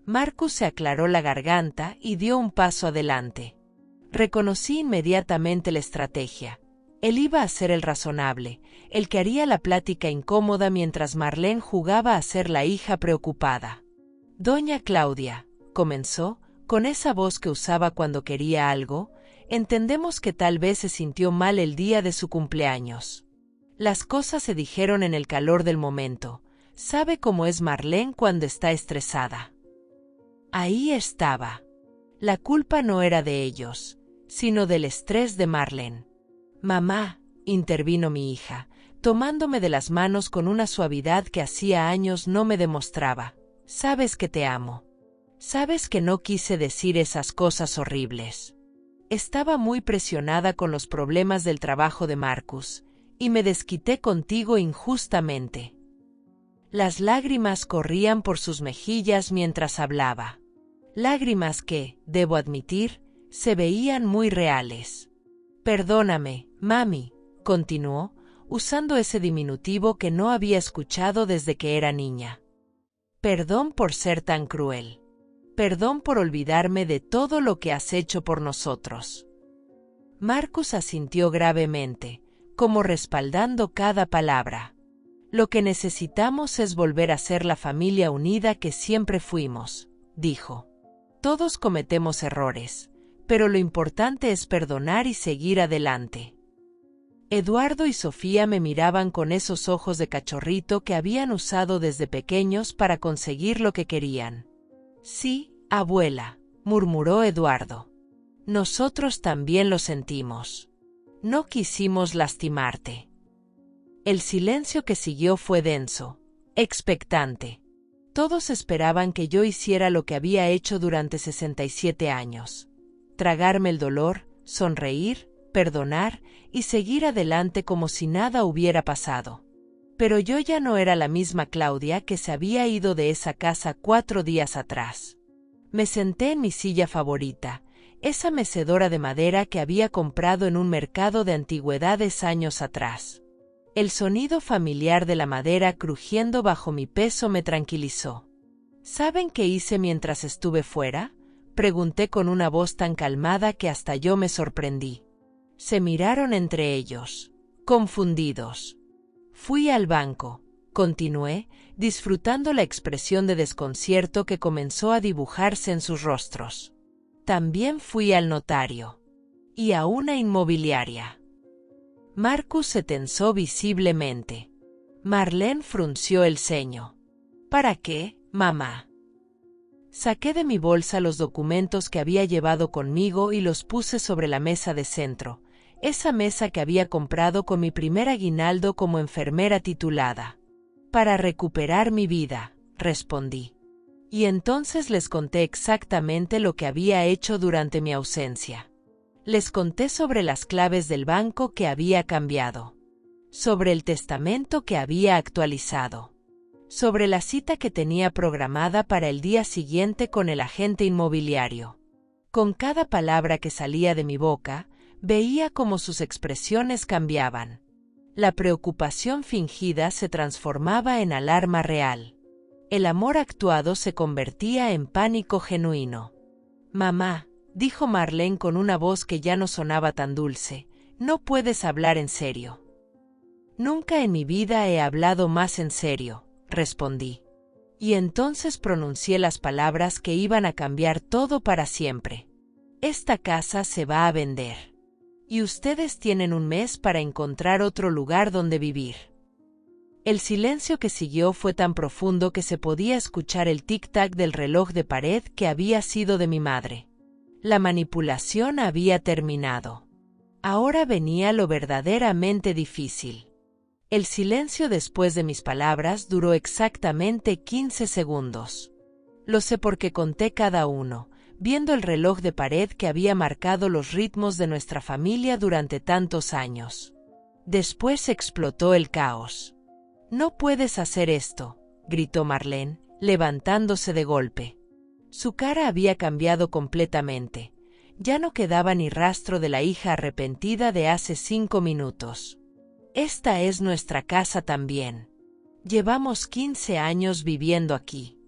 Marcus se aclaró la garganta y dio un paso adelante. Reconocí inmediatamente la estrategia. Él iba a ser el razonable, el que haría la plática incómoda mientras Marlene jugaba a ser la hija preocupada. «Doña Claudia», comenzó, con esa voz que usaba cuando quería algo, «entendemos que tal vez se sintió mal el día de su cumpleaños. Las cosas se dijeron en el calor del momento. Sabe cómo es Marlene cuando está estresada». Ahí estaba. La culpa no era de ellos, sino del estrés de Marlene. «Mamá», intervino mi hija, tomándome de las manos con una suavidad que hacía años no me demostraba, «sabes que te amo. Sabes que no quise decir esas cosas horribles. Estaba muy presionada con los problemas del trabajo de Marcus, y me desquité contigo injustamente». Las lágrimas corrían por sus mejillas mientras hablaba. Lágrimas que, debo admitir, se veían muy reales. «Perdóname, mami», continuó, usando ese diminutivo que no había escuchado desde que era niña. «Perdón por ser tan cruel. Perdón por olvidarme de todo lo que has hecho por nosotros». Marcus asintió gravemente, como respaldando cada palabra. «Lo que necesitamos es volver a ser la familia unida que siempre fuimos», dijo. «Todos cometemos errores, pero lo importante es perdonar y seguir adelante». Eduardo y Sofía me miraban con esos ojos de cachorrito que habían usado desde pequeños para conseguir lo que querían. «Sí, abuela», murmuró Eduardo. «Nosotros también lo sentimos. No quisimos lastimarte». El silencio que siguió fue denso, expectante. Todos esperaban que yo hiciera lo que había hecho durante 67 años. Tragarme el dolor, sonreír, perdonar y seguir adelante como si nada hubiera pasado. Pero yo ya no era la misma Claudia que se había ido de esa casa 4 días atrás. Me senté en mi silla favorita, esa mecedora de madera que había comprado en un mercado de antigüedades años atrás. El sonido familiar de la madera crujiendo bajo mi peso me tranquilizó. «¿Saben qué hice mientras estuve fuera?», pregunté con una voz tan calmada que hasta yo me sorprendí. Se miraron entre ellos, confundidos. «Fui al banco», continué, disfrutando la expresión de desconcierto que comenzó a dibujarse en sus rostros. «También fui al notario. Y a una inmobiliaria». Marcus se tensó visiblemente. Marlene frunció el ceño. ¿Para qué, mamá? Saqué de mi bolsa los documentos que había llevado conmigo y los puse sobre la mesa de centro, esa mesa que había comprado con mi primer aguinaldo como enfermera titulada. Para recuperar mi vida, respondí. Y entonces les conté exactamente lo que había hecho durante mi ausencia. Les conté sobre las claves del banco que había cambiado, sobre el testamento que había actualizado, sobre la cita que tenía programada para el día siguiente con el agente inmobiliario. Con cada palabra que salía de mi boca, veía cómo sus expresiones cambiaban. La preocupación fingida se transformaba en alarma real. El amor actuado se convertía en pánico genuino. «Mamá», dijo Marlene con una voz que ya no sonaba tan dulce, «no puedes hablar en serio». «Nunca en mi vida he hablado más en serio», respondí. Y entonces pronuncié las palabras que iban a cambiar todo para siempre. «Esta casa se va a vender. Y ustedes tienen un mes para encontrar otro lugar donde vivir». El silencio que siguió fue tan profundo que se podía escuchar el tic-tac del reloj de pared que había sido de mi madre. La manipulación había terminado. Ahora venía lo verdaderamente difícil. El silencio después de mis palabras duró exactamente 15 segundos. Lo sé porque conté cada uno, viendo el reloj de pared que había marcado los ritmos de nuestra familia durante tantos años. Después explotó el caos. «No puedes hacer esto», gritó Marlene, levantándose de golpe. Su cara había cambiado completamente. Ya no quedaba ni rastro de la hija arrepentida de hace 5 minutos. «Esta es nuestra casa también. Llevamos 15 años viviendo aquí».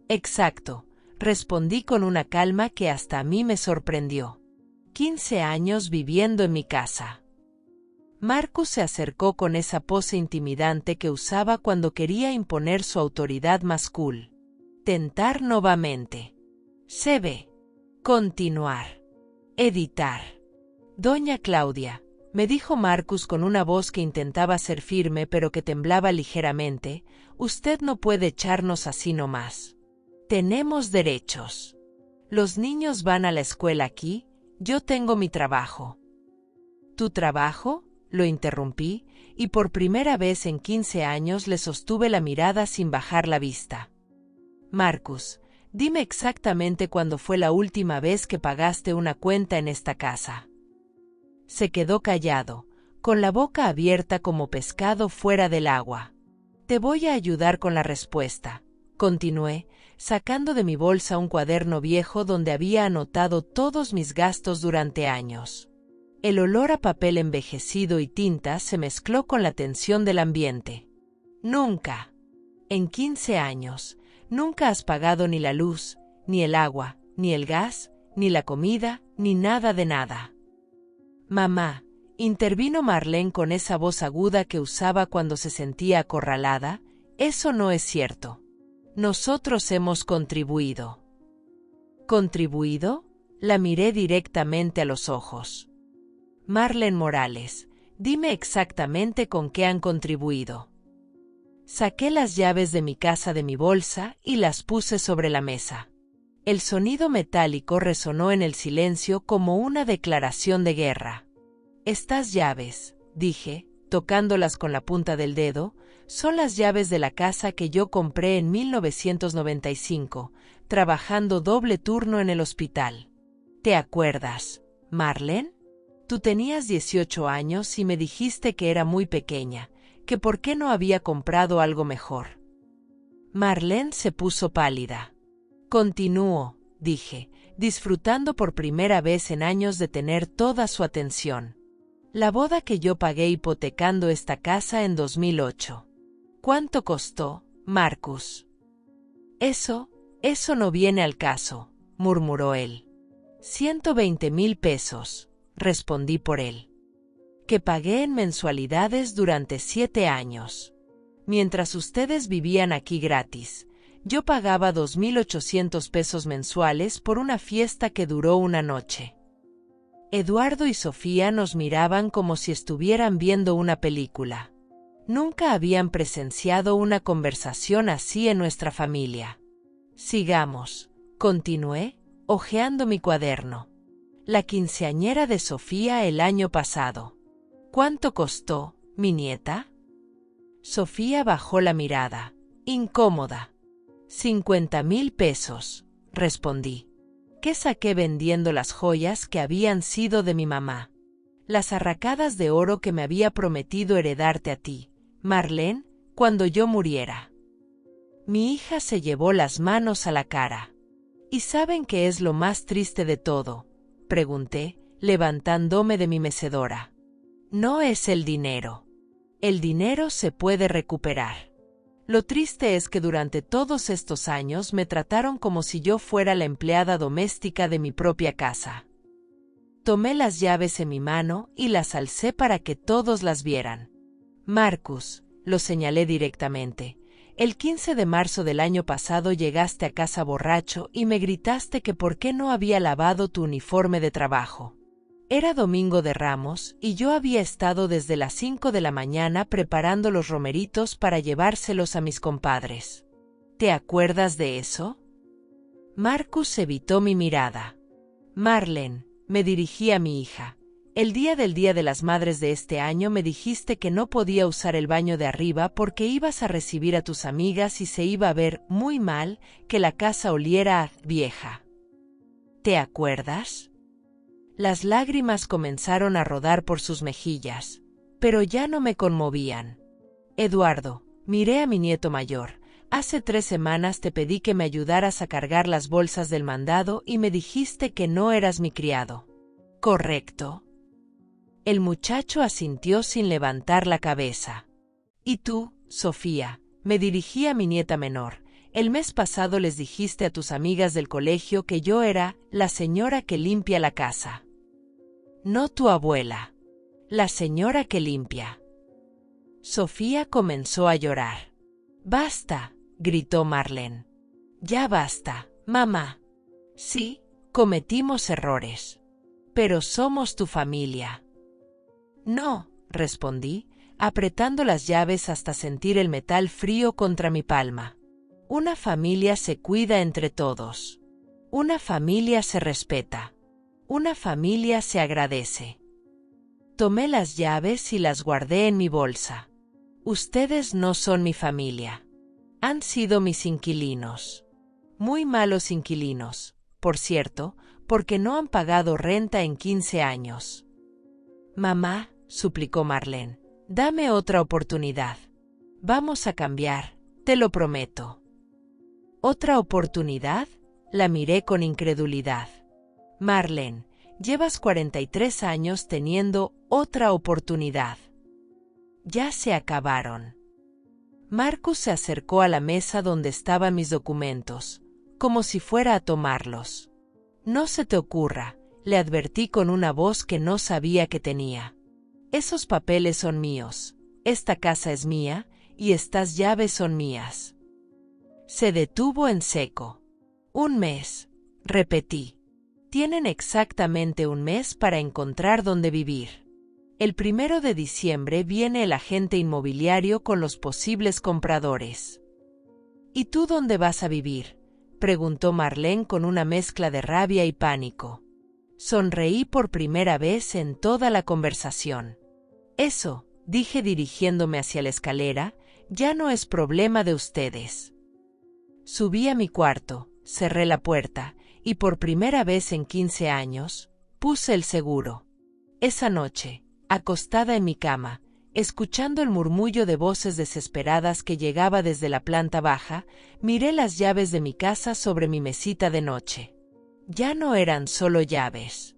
«Exacto», respondí con una calma que hasta a mí me sorprendió. 15 años viviendo en mi casa. Marcus se acercó con esa pose intimidante que usaba cuando quería imponer su autoridad más cool. Tentar nuevamente. Se ve. Continuar. Editar. «Doña Claudia», me dijo Marcus con una voz que intentaba ser firme pero que temblaba ligeramente, «usted no puede echarnos así nomás. Tenemos derechos. Los niños van a la escuela aquí, yo tengo mi trabajo». «¿Tu trabajo?», lo interrumpí, y por primera vez en 15 años le sostuve la mirada sin bajar la vista. «Marcus, dime exactamente cuándo fue la última vez que pagaste una cuenta en esta casa». Se quedó callado, con la boca abierta como pescado fuera del agua. «Te voy a ayudar con la respuesta», continué, sacando de mi bolsa un cuaderno viejo donde había anotado todos mis gastos durante años. El olor a papel envejecido y tinta se mezcló con la tensión del ambiente. «Nunca. En 15 años, nunca has pagado ni la luz, ni el agua, ni el gas, ni la comida, ni nada de nada». «Mamá», intervino Marlene con esa voz aguda que usaba cuando se sentía acorralada, «eso no es cierto. Nosotros hemos contribuido». «¿Contribuido?», la miré directamente a los ojos. «Marlene Morales, dime exactamente con qué han contribuido». Saqué las llaves de mi casa de mi bolsa y las puse sobre la mesa. El sonido metálico resonó en el silencio como una declaración de guerra. «Estas llaves», dije, tocándolas con la punta del dedo, «son las llaves de la casa que yo compré en 1995, trabajando doble turno en el hospital. ¿Te acuerdas, Marlene? Tú tenías 18 años y me dijiste que era muy pequeña, que por qué no había comprado algo mejor». Marlene se puso pálida. «Continúo», dije, disfrutando por primera vez en años de tener toda su atención. «La boda que yo pagué hipotecando esta casa en 2008. ¿Cuánto costó, Marcus?» Eso no viene al caso», murmuró él. 120,000 pesos, respondí por él. «Que pagué en mensualidades durante 7 años. Mientras ustedes vivían aquí gratis, yo pagaba 2,800 pesos mensuales por una fiesta que duró una noche». Eduardo y Sofía nos miraban como si estuvieran viendo una película. Nunca habían presenciado una conversación así en nuestra familia. Sigamos, continué, hojeando mi cuaderno. La quinceañera de Sofía el año pasado. ¿Cuánto costó, mi nieta? Sofía bajó la mirada, incómoda. 50,000 pesos, respondí. ¿Qué saqué vendiendo las joyas que habían sido de mi mamá? Las arracadas de oro que me había prometido heredarte a ti, Marlene, cuando yo muriera. Mi hija se llevó las manos a la cara. ¿Y saben qué es lo más triste de todo?, pregunté, levantándome de mi mecedora. No es el dinero. El dinero se puede recuperar. Lo triste es que durante todos estos años me trataron como si yo fuera la empleada doméstica de mi propia casa. Tomé las llaves en mi mano y las alcé para que todos las vieran. Marcus, lo señalé directamente, el 15 de marzo del año pasado llegaste a casa borracho y me gritaste que por qué no había lavado tu uniforme de trabajo. Era Domingo de Ramos y yo había estado desde las 5 de la mañana preparando los romeritos para llevárselos a mis compadres. ¿Te acuerdas de eso? Marcus evitó mi mirada. Marlene, me dirigí a mi hija. El día del Día de las Madres de este año me dijiste que no podía usar el baño de arriba porque ibas a recibir a tus amigas y se iba a ver muy mal que la casa oliera a vieja. ¿Te acuerdas? Las lágrimas comenzaron a rodar por sus mejillas, pero ya no me conmovían. Eduardo, miré a mi nieto mayor. Hace 3 semanas te pedí que me ayudaras a cargar las bolsas del mandado y me dijiste que no eras mi criado. ¿Correcto? El muchacho asintió sin levantar la cabeza. ¿Y tú, Sofía? Me dirigí a mi nieta menor. El mes pasado les dijiste a tus amigas del colegio que yo era la señora que limpia la casa. No tu abuela. La señora que limpia. Sofía comenzó a llorar. «Basta», gritó Marlene. «Ya basta, mamá. Sí, cometimos errores. Pero somos tu familia». «No», respondí, apretando las llaves hasta sentir el metal frío contra mi palma. «Una familia se cuida entre todos. Una familia se respeta. Una familia se agradece». Tomé las llaves y las guardé en mi bolsa. Ustedes no son mi familia. Han sido mis inquilinos. Muy malos inquilinos, por cierto, porque no han pagado renta en 15 años. «Mamá», suplicó Marlene, «dame otra oportunidad. Vamos a cambiar, te lo prometo». «¿Otra oportunidad?», la miré con incredulidad. «Marlene, llevas 43 años teniendo otra oportunidad. Ya se acabaron». Marcus se acercó a la mesa donde estaban mis documentos, como si fuera a tomarlos. «No se te ocurra», le advertí con una voz que no sabía que tenía. «Esos papeles son míos, esta casa es mía, y estas llaves son mías». Se detuvo en seco. «Un mes», repetí. «Tienen exactamente un mes para encontrar dónde vivir. El 1 de diciembre viene el agente inmobiliario con los posibles compradores». «¿Y tú dónde vas a vivir?», preguntó Marlene con una mezcla de rabia y pánico. Sonreí por primera vez en toda la conversación. «Eso», dije dirigiéndome hacia la escalera, «ya no es problema de ustedes». Subí a mi cuarto, cerré la puerta, y por primera vez en 15 años, puse el seguro. Esa noche, acostada en mi cama, escuchando el murmullo de voces desesperadas que llegaba desde la planta baja, miré las llaves de mi casa sobre mi mesita de noche. Ya no eran solo llaves.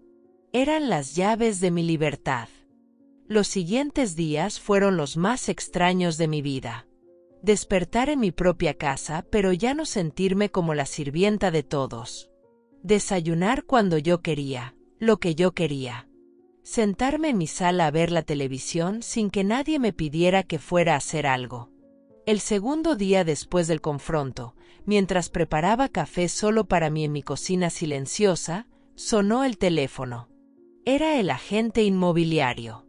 Eran las llaves de mi libertad. Los siguientes días fueron los más extraños de mi vida. Despertar en mi propia casa, pero ya no sentirme como la sirvienta de todos. Desayunar cuando yo quería, lo que yo quería. Sentarme en mi sala a ver la televisión sin que nadie me pidiera que fuera a hacer algo. El segundo día después del confronto, mientras preparaba café solo para mí en mi cocina silenciosa, sonó el teléfono. Era el agente inmobiliario.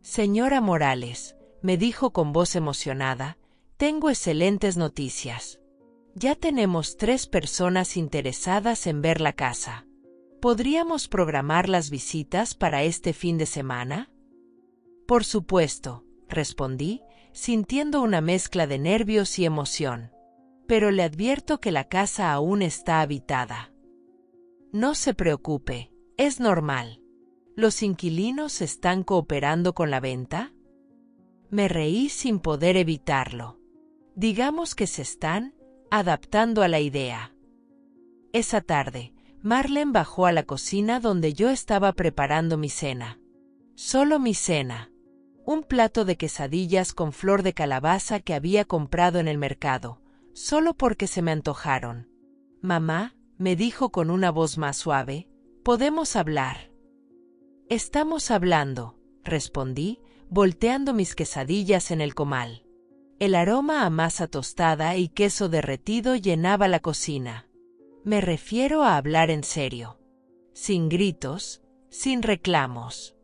«Señora Morales», me dijo con voz emocionada, tengo excelentes noticias. Ya tenemos 3 personas interesadas en ver la casa. ¿Podríamos programar las visitas para este fin de semana? Por supuesto, respondí, sintiendo una mezcla de nervios y emoción. Pero le advierto que la casa aún está habitada. No se preocupe, es normal. ¿Los inquilinos están cooperando con la venta? Me reí sin poder evitarlo. Digamos que se están adaptando a la idea. Esa tarde, Marlene bajó a la cocina donde yo estaba preparando mi cena. Solo mi cena. Un plato de quesadillas con flor de calabaza que había comprado en el mercado, solo porque se me antojaron. Mamá, me dijo con una voz más suave, ¿podemos hablar? Estamos hablando, respondí, volteando mis quesadillas en el comal. El aroma a masa tostada y queso derretido llenaba la cocina. Me refiero a hablar en serio. Sin gritos, sin reclamos.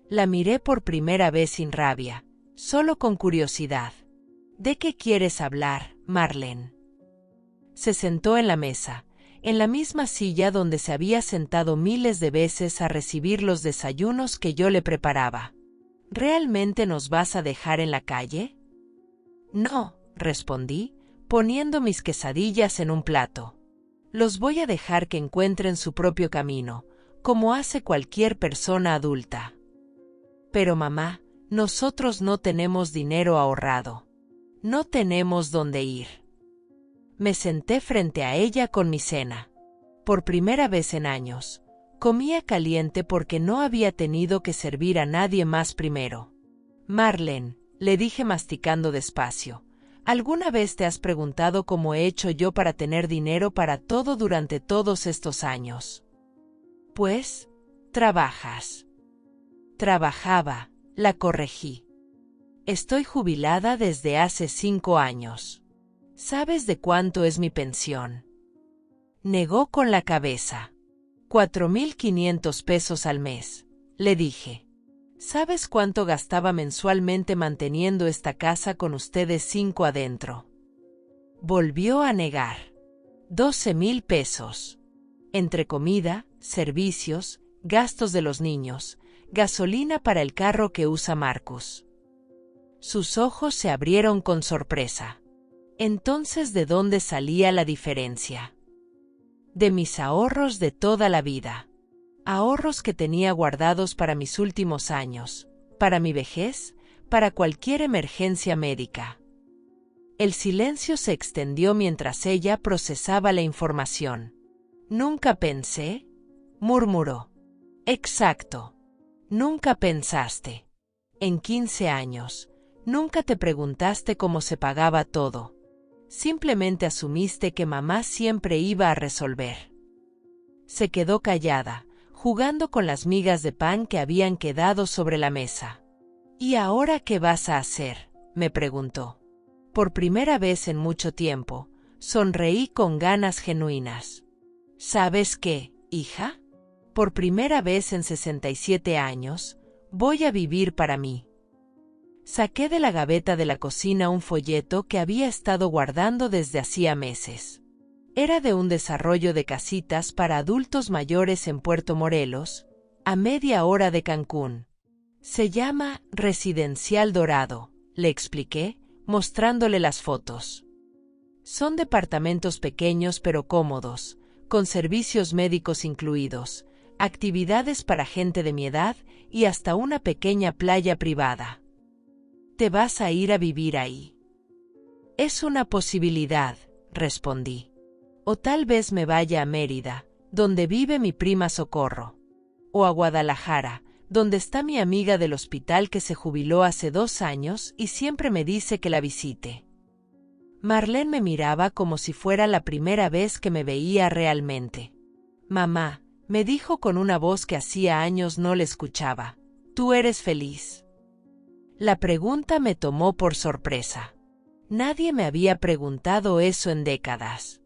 La miré por primera vez sin rabia, solo con curiosidad. ¿De qué quieres hablar, Marlene? Se sentó en la mesa, en la misma silla donde se había sentado miles de veces a recibir los desayunos que yo le preparaba. ¿Realmente nos vas a dejar en la calle? No, respondí, poniendo mis quesadillas en un plato. Los voy a dejar que encuentren su propio camino, como hace cualquier persona adulta. Pero mamá, nosotros no tenemos dinero ahorrado. No tenemos dónde ir. Me senté frente a ella con mi cena. Por primera vez en años, comía caliente porque no había tenido que servir a nadie más primero. Marlene, le dije masticando despacio, ¿alguna vez te has preguntado cómo he hecho yo para tener dinero para todo durante todos estos años? Pues, trabajas. Trabajaba, la corregí. Estoy jubilada desde hace 5 años. ¿Sabes de cuánto es mi pensión? Negó con la cabeza. 4.500 pesos al mes, le dije. ¿Sabes cuánto gastaba mensualmente manteniendo esta casa con ustedes 5 adentro? Volvió a negar. 12.000 pesos. Entre comida, servicios, gastos de los niños, gasolina para el carro que usa Marcus. Sus ojos se abrieron con sorpresa. Entonces, ¿de dónde salía la diferencia? De mis ahorros de toda la vida. Ahorros que tenía guardados para mis últimos años, para mi vejez, para cualquier emergencia médica. El silencio se extendió mientras ella procesaba la información. Nunca pensé, murmuró. Exacto. Nunca pensaste. En 15 años, nunca te preguntaste cómo se pagaba todo. Simplemente asumiste que mamá siempre iba a resolver. Se quedó callada, jugando con las migas de pan que habían quedado sobre la mesa. ¿Y ahora qué vas a hacer?, me preguntó. Por primera vez en mucho tiempo, sonreí con ganas genuinas. ¿Sabes qué, hija? Por primera vez en 67 años, voy a vivir para mí. Saqué de la gaveta de la cocina un folleto que había estado guardando desde hacía meses. Era de un desarrollo de casitas para adultos mayores en Puerto Morelos, a media hora de Cancún. Se llama Residencial Dorado, le expliqué, mostrándole las fotos. Son departamentos pequeños pero cómodos, con servicios médicos incluidos, actividades para gente de mi edad y hasta una pequeña playa privada. ¿Te vas a ir a vivir ahí? Es una posibilidad, respondí. O tal vez me vaya a Mérida, donde vive mi prima Socorro. O a Guadalajara, donde está mi amiga del hospital que se jubiló hace 2 años y siempre me dice que la visite. Marlene me miraba como si fuera la primera vez que me veía realmente. Mamá, me dijo con una voz que hacía años no le escuchaba, ¿tú eres feliz? La pregunta me tomó por sorpresa. Nadie me había preguntado eso en décadas.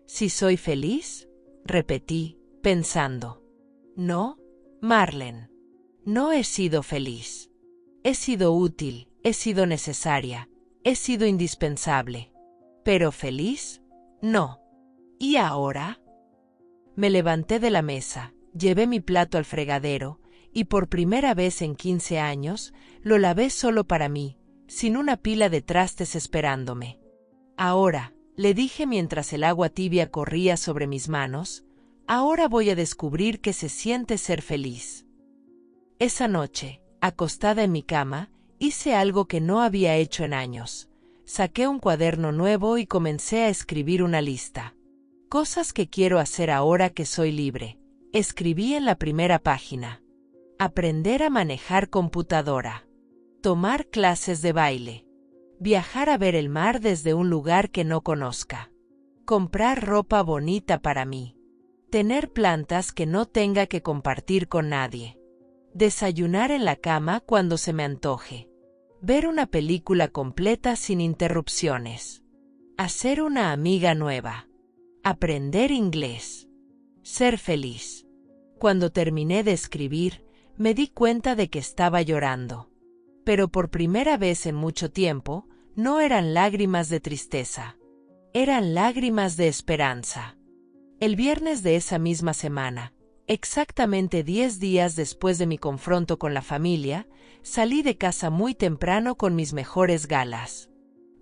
¿Si soy feliz?, repetí, pensando. No, Marlene. No he sido feliz. He sido útil, He sido necesaria, he sido indispensable. ¿Pero feliz? No. ¿Y ahora? Me levanté de la mesa, llevé mi plato al fregadero, y por primera vez en 15 años, lo lavé solo para mí, sin una pila de trastes esperándome. Ahora, le dije mientras el agua tibia corría sobre mis manos, ahora voy a descubrir qué se siente ser feliz. Esa noche, acostada en mi cama, hice algo que no había hecho en años. Saqué un cuaderno nuevo y comencé a escribir una lista. Cosas que quiero hacer ahora que soy libre. Escribí en la primera página. Aprender a manejar computadora. Tomar clases de baile. Viajar a ver el mar desde un lugar que no conozca. Comprar ropa bonita para mí. Tener plantas que no tenga que compartir con nadie. Desayunar en la cama cuando se me antoje. Ver una película completa sin interrupciones. Hacer una amiga nueva. Aprender inglés. Ser feliz. Cuando terminé de escribir, me di cuenta de que estaba llorando. Pero por primera vez en mucho tiempo, no eran lágrimas de tristeza. Eran lágrimas de esperanza. El viernes de esa misma semana, exactamente 10 días después de mi confronto con la familia, salí de casa muy temprano con mis mejores galas.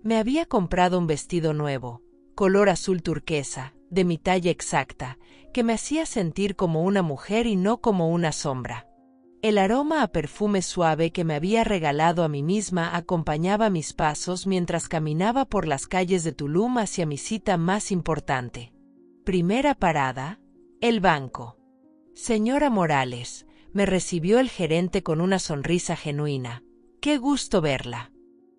Me había comprado un vestido nuevo, color azul turquesa, de mi talla exacta, que me hacía sentir como una mujer y no como una sombra. El aroma a perfume suave que me había regalado a mí misma acompañaba mis pasos mientras caminaba por las calles de Tulum hacia mi cita más importante. Primera parada, el banco. Señora Morales, me recibió el gerente con una sonrisa genuina. ¡Qué gusto verla!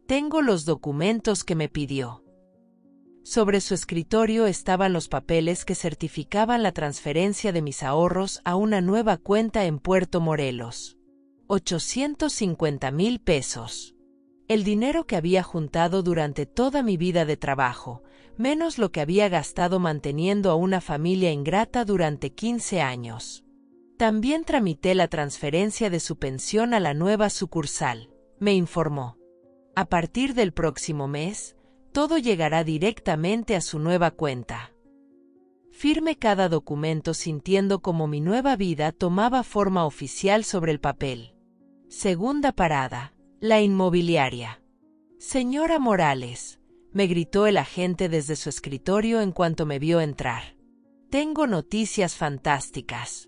Tengo los documentos que me pidió. Sobre su escritorio estaban los papeles que certificaban la transferencia de mis ahorros a una nueva cuenta en Puerto Morelos. 850,000 pesos. El dinero que había juntado durante toda mi vida de trabajo, menos lo que había gastado manteniendo a una familia ingrata durante 15 años. También tramité la transferencia de su pensión a la nueva sucursal, me informó. A partir del próximo mes, todo llegará directamente a su nueva cuenta. Firmé cada documento sintiendo como mi nueva vida tomaba forma oficial sobre el papel. Segunda parada, la inmobiliaria. Señora Morales, me gritó el agente desde su escritorio en cuanto me vio entrar. Tengo noticias fantásticas.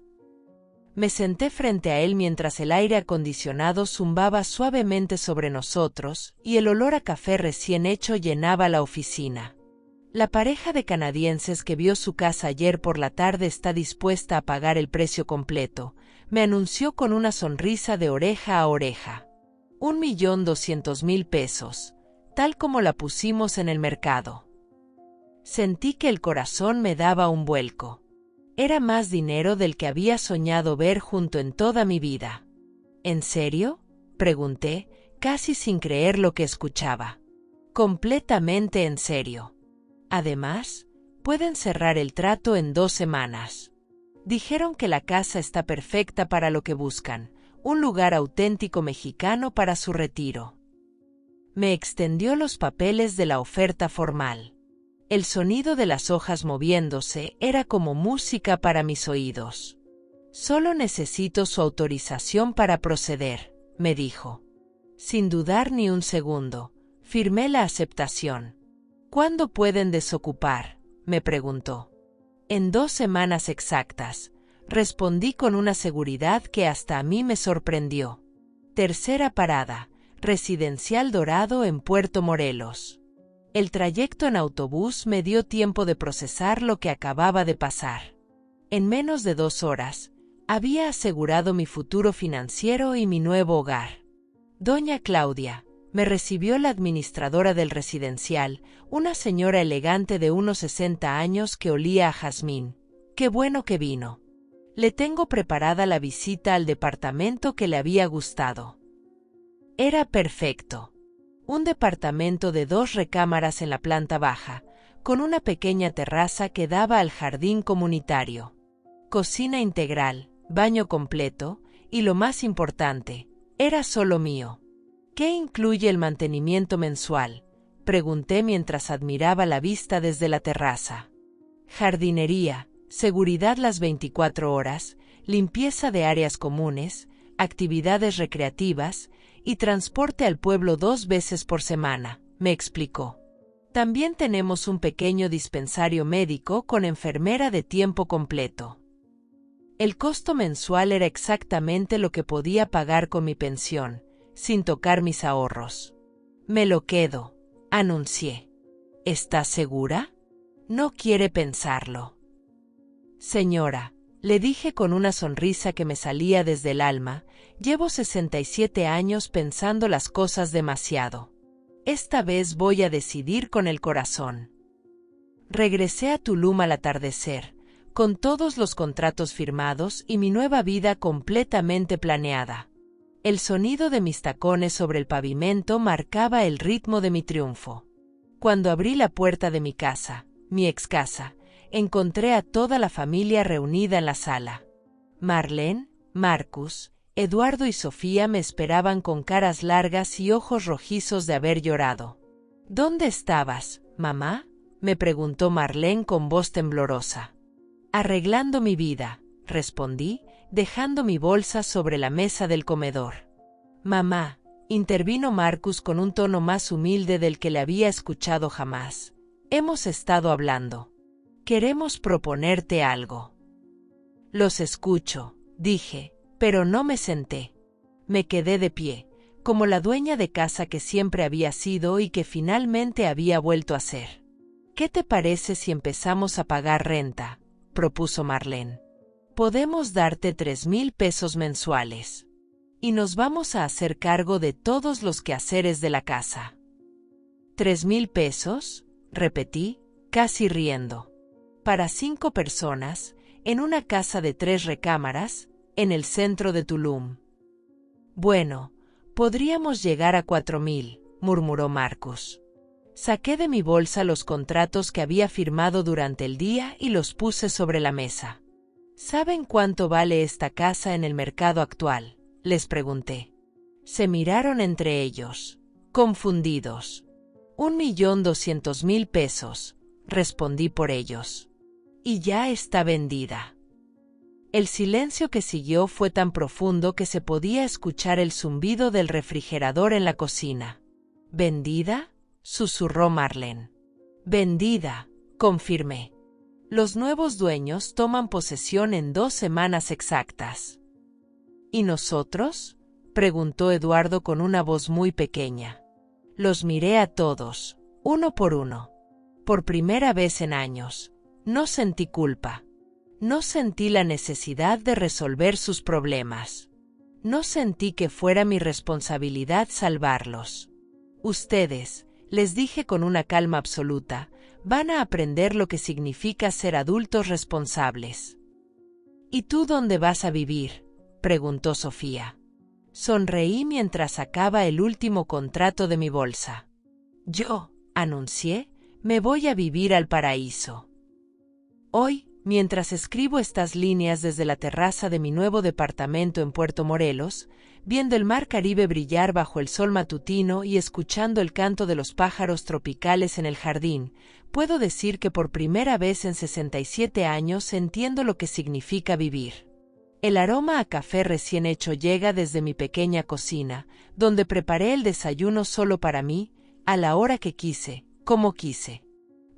Me senté frente a él mientras el aire acondicionado zumbaba suavemente sobre nosotros y el olor a café recién hecho llenaba la oficina. La pareja de canadienses que vio su casa ayer por la tarde está dispuesta a pagar el precio completo, me anunció con una sonrisa de oreja a oreja. 1,200,000 pesos, tal como la pusimos en el mercado. Sentí que el corazón me daba un vuelco. Era más dinero del que había soñado ver junto en toda mi vida. ¿En serio?, pregunté, casi sin creer lo que escuchaba. Completamente en serio. Además, pueden cerrar el trato en 2 semanas. Dijeron que la casa está perfecta para lo que buscan, un lugar auténtico mexicano para su retiro. Me extendió los papeles de la oferta formal. El sonido de las hojas moviéndose era como música para mis oídos. Solo necesito su autorización para proceder, me dijo. Sin dudar ni un segundo, firmé la aceptación. ¿Cuándo pueden desocupar?, me preguntó. En 2 semanas exactas, respondí con una seguridad que hasta a mí me sorprendió. Tercera parada, Residencial Dorado en Puerto Morelos. El trayecto en autobús me dio tiempo de procesar lo que acababa de pasar. En menos de 2 horas, había asegurado mi futuro financiero y mi nuevo hogar. Doña Claudia, me recibió la administradora del residencial, una señora elegante de unos 60 años que olía a jazmín. ¡Qué bueno que vino! Le tengo preparada la visita al departamento que le había gustado. Era perfecto. Un departamento de 2 recámaras en la planta baja, con una pequeña terraza que daba al jardín comunitario. Cocina integral, baño completo, y lo más importante, era solo mío. ¿Qué incluye el mantenimiento mensual?, pregunté mientras admiraba la vista desde la terraza. Jardinería, seguridad las 24 horas, limpieza de áreas comunes, actividades recreativas y transporte al pueblo 2 veces por semana, me explicó. También tenemos un pequeño dispensario médico con enfermera de tiempo completo. El costo mensual era exactamente lo que podía pagar con mi pensión, sin tocar mis ahorros. Me lo quedo, anuncié. ¿Estás segura? No quiere pensarlo. Señora, le dije con una sonrisa que me salía desde el alma, llevo 67 años pensando las cosas demasiado. Esta vez voy a decidir con el corazón. Regresé a Tulum al atardecer, con todos los contratos firmados y mi nueva vida completamente planeada. El sonido de mis tacones sobre el pavimento marcaba el ritmo de mi triunfo. Cuando abrí la puerta de mi casa, mi ex casa, encontré a toda la familia reunida en la sala. Marlene, Marcus, Eduardo y Sofía me esperaban con caras largas y ojos rojizos de haber llorado. ¿Dónde estabas, mamá?, me preguntó Marlene con voz temblorosa. Arreglando mi vida, respondí, dejando mi bolsa sobre la mesa del comedor. Mamá, intervino Marcus con un tono más humilde del que le había escuchado jamás. Hemos estado hablando. Queremos proponerte algo. Los escucho, dije, pero no me senté. Me quedé de pie, como la dueña de casa que siempre había sido y que finalmente había vuelto a ser. ¿Qué te parece si empezamos a pagar renta?, propuso Marlene. Podemos darte 3,000 pesos mensuales. Y nos vamos a hacer cargo de todos los quehaceres de la casa. ¿3,000 pesos? Repetí, casi riendo. Para 5 personas, en una casa de 3 recámaras, en el centro de Tulum. Bueno, podríamos llegar a 4,000, murmuró Marcus. Saqué de mi bolsa los contratos que había firmado durante el día y los puse sobre la mesa. ¿Saben cuánto vale esta casa en el mercado actual?, les pregunté. Se miraron entre ellos, confundidos. 1,200,000 pesos, respondí por ellos. Y ya está vendida. El silencio que siguió fue tan profundo que se podía escuchar el zumbido del refrigerador en la cocina. ¿Vendida?, susurró Marlene. Vendida, confirmé. Los nuevos dueños toman posesión en 2 semanas exactas. ¿Y nosotros?, preguntó Eduardo con una voz muy pequeña. Los miré a todos, uno por uno. Por primera vez en años, no sentí culpa. No sentí la necesidad de resolver sus problemas. No sentí que fuera mi responsabilidad salvarlos. Ustedes, les dije con una calma absoluta, van a aprender lo que significa ser adultos responsables. ¿Y tú dónde vas a vivir?, preguntó Sofía. Sonreí mientras sacaba el último contrato de mi bolsa. Yo, anuncié, me voy a vivir al paraíso. Hoy, mientras escribo estas líneas desde la terraza de mi nuevo departamento en Puerto Morelos, viendo el mar Caribe brillar bajo el sol matutino y escuchando el canto de los pájaros tropicales en el jardín, puedo decir que por primera vez en 67 años entiendo lo que significa vivir. El aroma a café recién hecho llega desde mi pequeña cocina, donde preparé el desayuno solo para mí, a la hora que quise, como quise.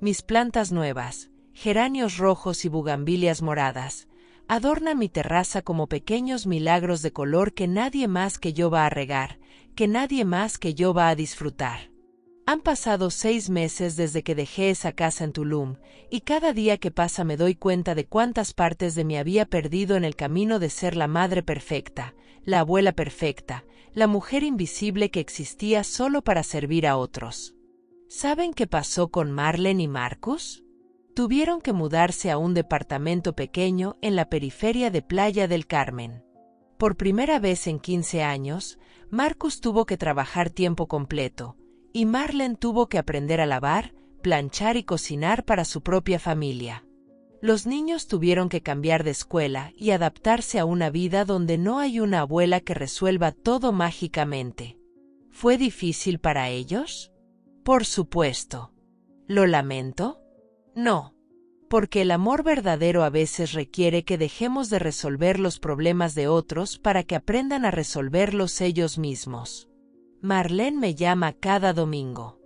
Mis plantas nuevas, geranios rojos y bugambilias moradas, adornan mi terraza como pequeños milagros de color que nadie más que yo va a regar, que nadie más que yo va a disfrutar. Han pasado 6 meses desde que dejé esa casa en Tulum, y cada día que pasa me doy cuenta de cuántas partes de mí había perdido en el camino de ser la madre perfecta, la abuela perfecta, la mujer invisible que existía solo para servir a otros. ¿Saben qué pasó con Marlene y Marcus? Tuvieron que mudarse a un departamento pequeño en la periferia de Playa del Carmen. Por primera vez en 15 años, Marcus tuvo que trabajar tiempo completo, y Marlene tuvo que aprender a lavar, planchar y cocinar para su propia familia. Los niños tuvieron que cambiar de escuela y adaptarse a una vida donde no hay una abuela que resuelva todo mágicamente. ¿Fue difícil para ellos? Por supuesto. ¿Lo lamento? No. Porque el amor verdadero a veces requiere que dejemos de resolver los problemas de otros para que aprendan a resolverlos ellos mismos. Marlene me llama cada domingo.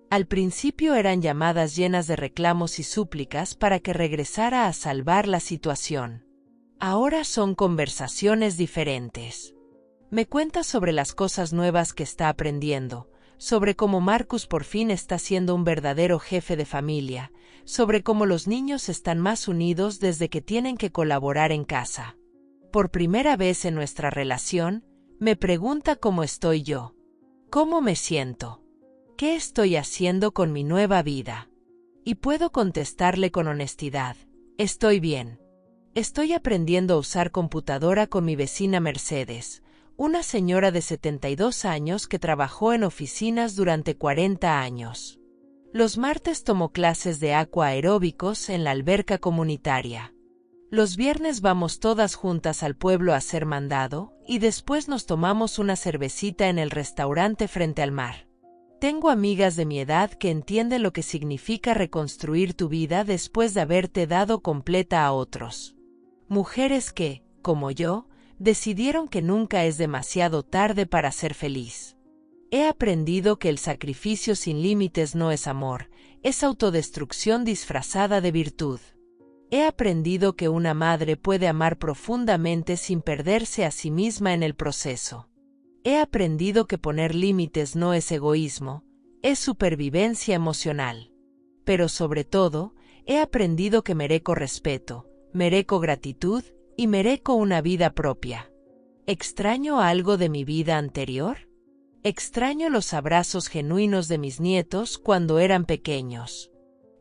Al principio eran llamadas llenas de reclamos y súplicas para que regresara a salvar la situación. Ahora son conversaciones diferentes. Me cuenta sobre las cosas nuevas que está aprendiendo, sobre cómo Marcus por fin está siendo un verdadero jefe de familia, sobre cómo los niños están más unidos desde que tienen que colaborar en casa. Por primera vez en nuestra relación, me pregunta cómo estoy yo. ¿Cómo me siento? ¿Qué estoy haciendo con mi nueva vida? Y puedo contestarle con honestidad, estoy bien. Estoy aprendiendo a usar computadora con mi vecina Mercedes, una señora de 72 años que trabajó en oficinas durante 40 años. Los martes tomó clases de aeróbicos en la alberca comunitaria. Los viernes vamos todas juntas al pueblo a hacer mandado y después nos tomamos una cervecita en el restaurante frente al mar. Tengo amigas de mi edad que entienden lo que significa reconstruir tu vida después de haberte dado completa a otros. Mujeres que, como yo, decidieron que nunca es demasiado tarde para ser feliz. He aprendido que el sacrificio sin límites no es amor, es autodestrucción disfrazada de virtud. He aprendido que una madre puede amar profundamente sin perderse a sí misma en el proceso. He aprendido que poner límites no es egoísmo, es supervivencia emocional. Pero sobre todo, he aprendido que merezco respeto, merezco gratitud y merezco una vida propia. ¿Extraño algo de mi vida anterior? Extraño los abrazos genuinos de mis nietos cuando eran pequeños.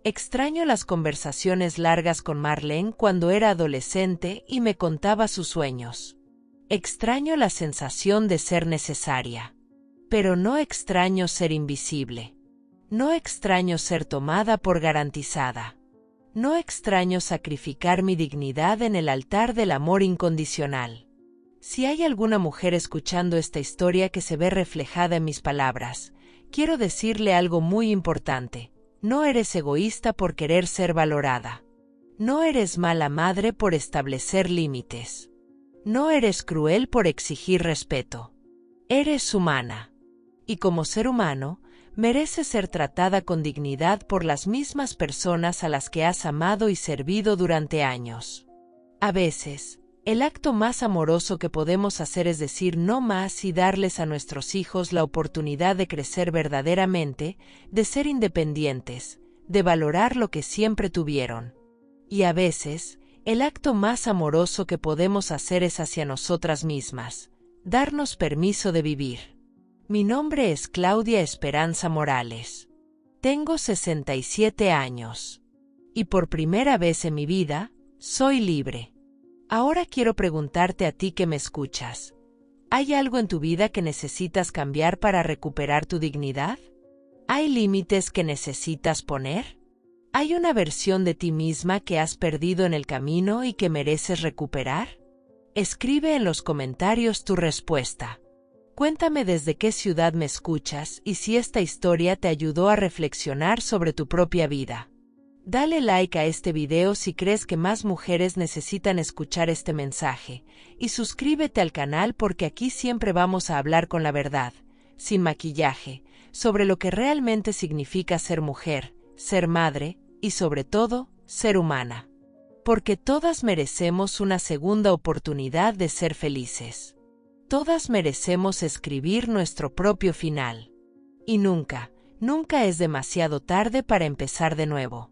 Extraño las conversaciones largas con Marlene cuando era adolescente y me contaba sus sueños. Extraño la sensación de ser necesaria. Pero no extraño ser invisible. No extraño ser tomada por garantizada. No extraño sacrificar mi dignidad en el altar del amor incondicional. Si hay alguna mujer escuchando esta historia que se ve reflejada en mis palabras, quiero decirle algo muy importante. No eres egoísta por querer ser valorada. No eres mala madre por establecer límites. No eres cruel por exigir respeto. Eres humana. Y como ser humano, mereces ser tratada con dignidad por las mismas personas a las que has amado y servido durante años. A veces, el acto más amoroso que podemos hacer es decir no más y darles a nuestros hijos la oportunidad de crecer verdaderamente, de ser independientes, de valorar lo que siempre tuvieron. Y a veces, el acto más amoroso que podemos hacer es hacia nosotras mismas, darnos permiso de vivir. Mi nombre es Claudia Esperanza Morales. Tengo 67 años. Y por primera vez en mi vida, soy libre. Ahora quiero preguntarte a ti que me escuchas. ¿Hay algo en tu vida que necesitas cambiar para recuperar tu dignidad? ¿Hay límites que necesitas poner? ¿Hay una versión de ti misma que has perdido en el camino y que mereces recuperar? Escribe en los comentarios tu respuesta. Cuéntame desde qué ciudad me escuchas y si esta historia te ayudó a reflexionar sobre tu propia vida. Dale like a este video si crees que más mujeres necesitan escuchar este mensaje, y suscríbete al canal porque aquí siempre vamos a hablar con la verdad, sin maquillaje, sobre lo que realmente significa ser mujer, ser madre y sobre todo, ser humana. Porque todas merecemos una segunda oportunidad de ser felices. Todas merecemos escribir nuestro propio final. Y nunca, nunca es demasiado tarde para empezar de nuevo.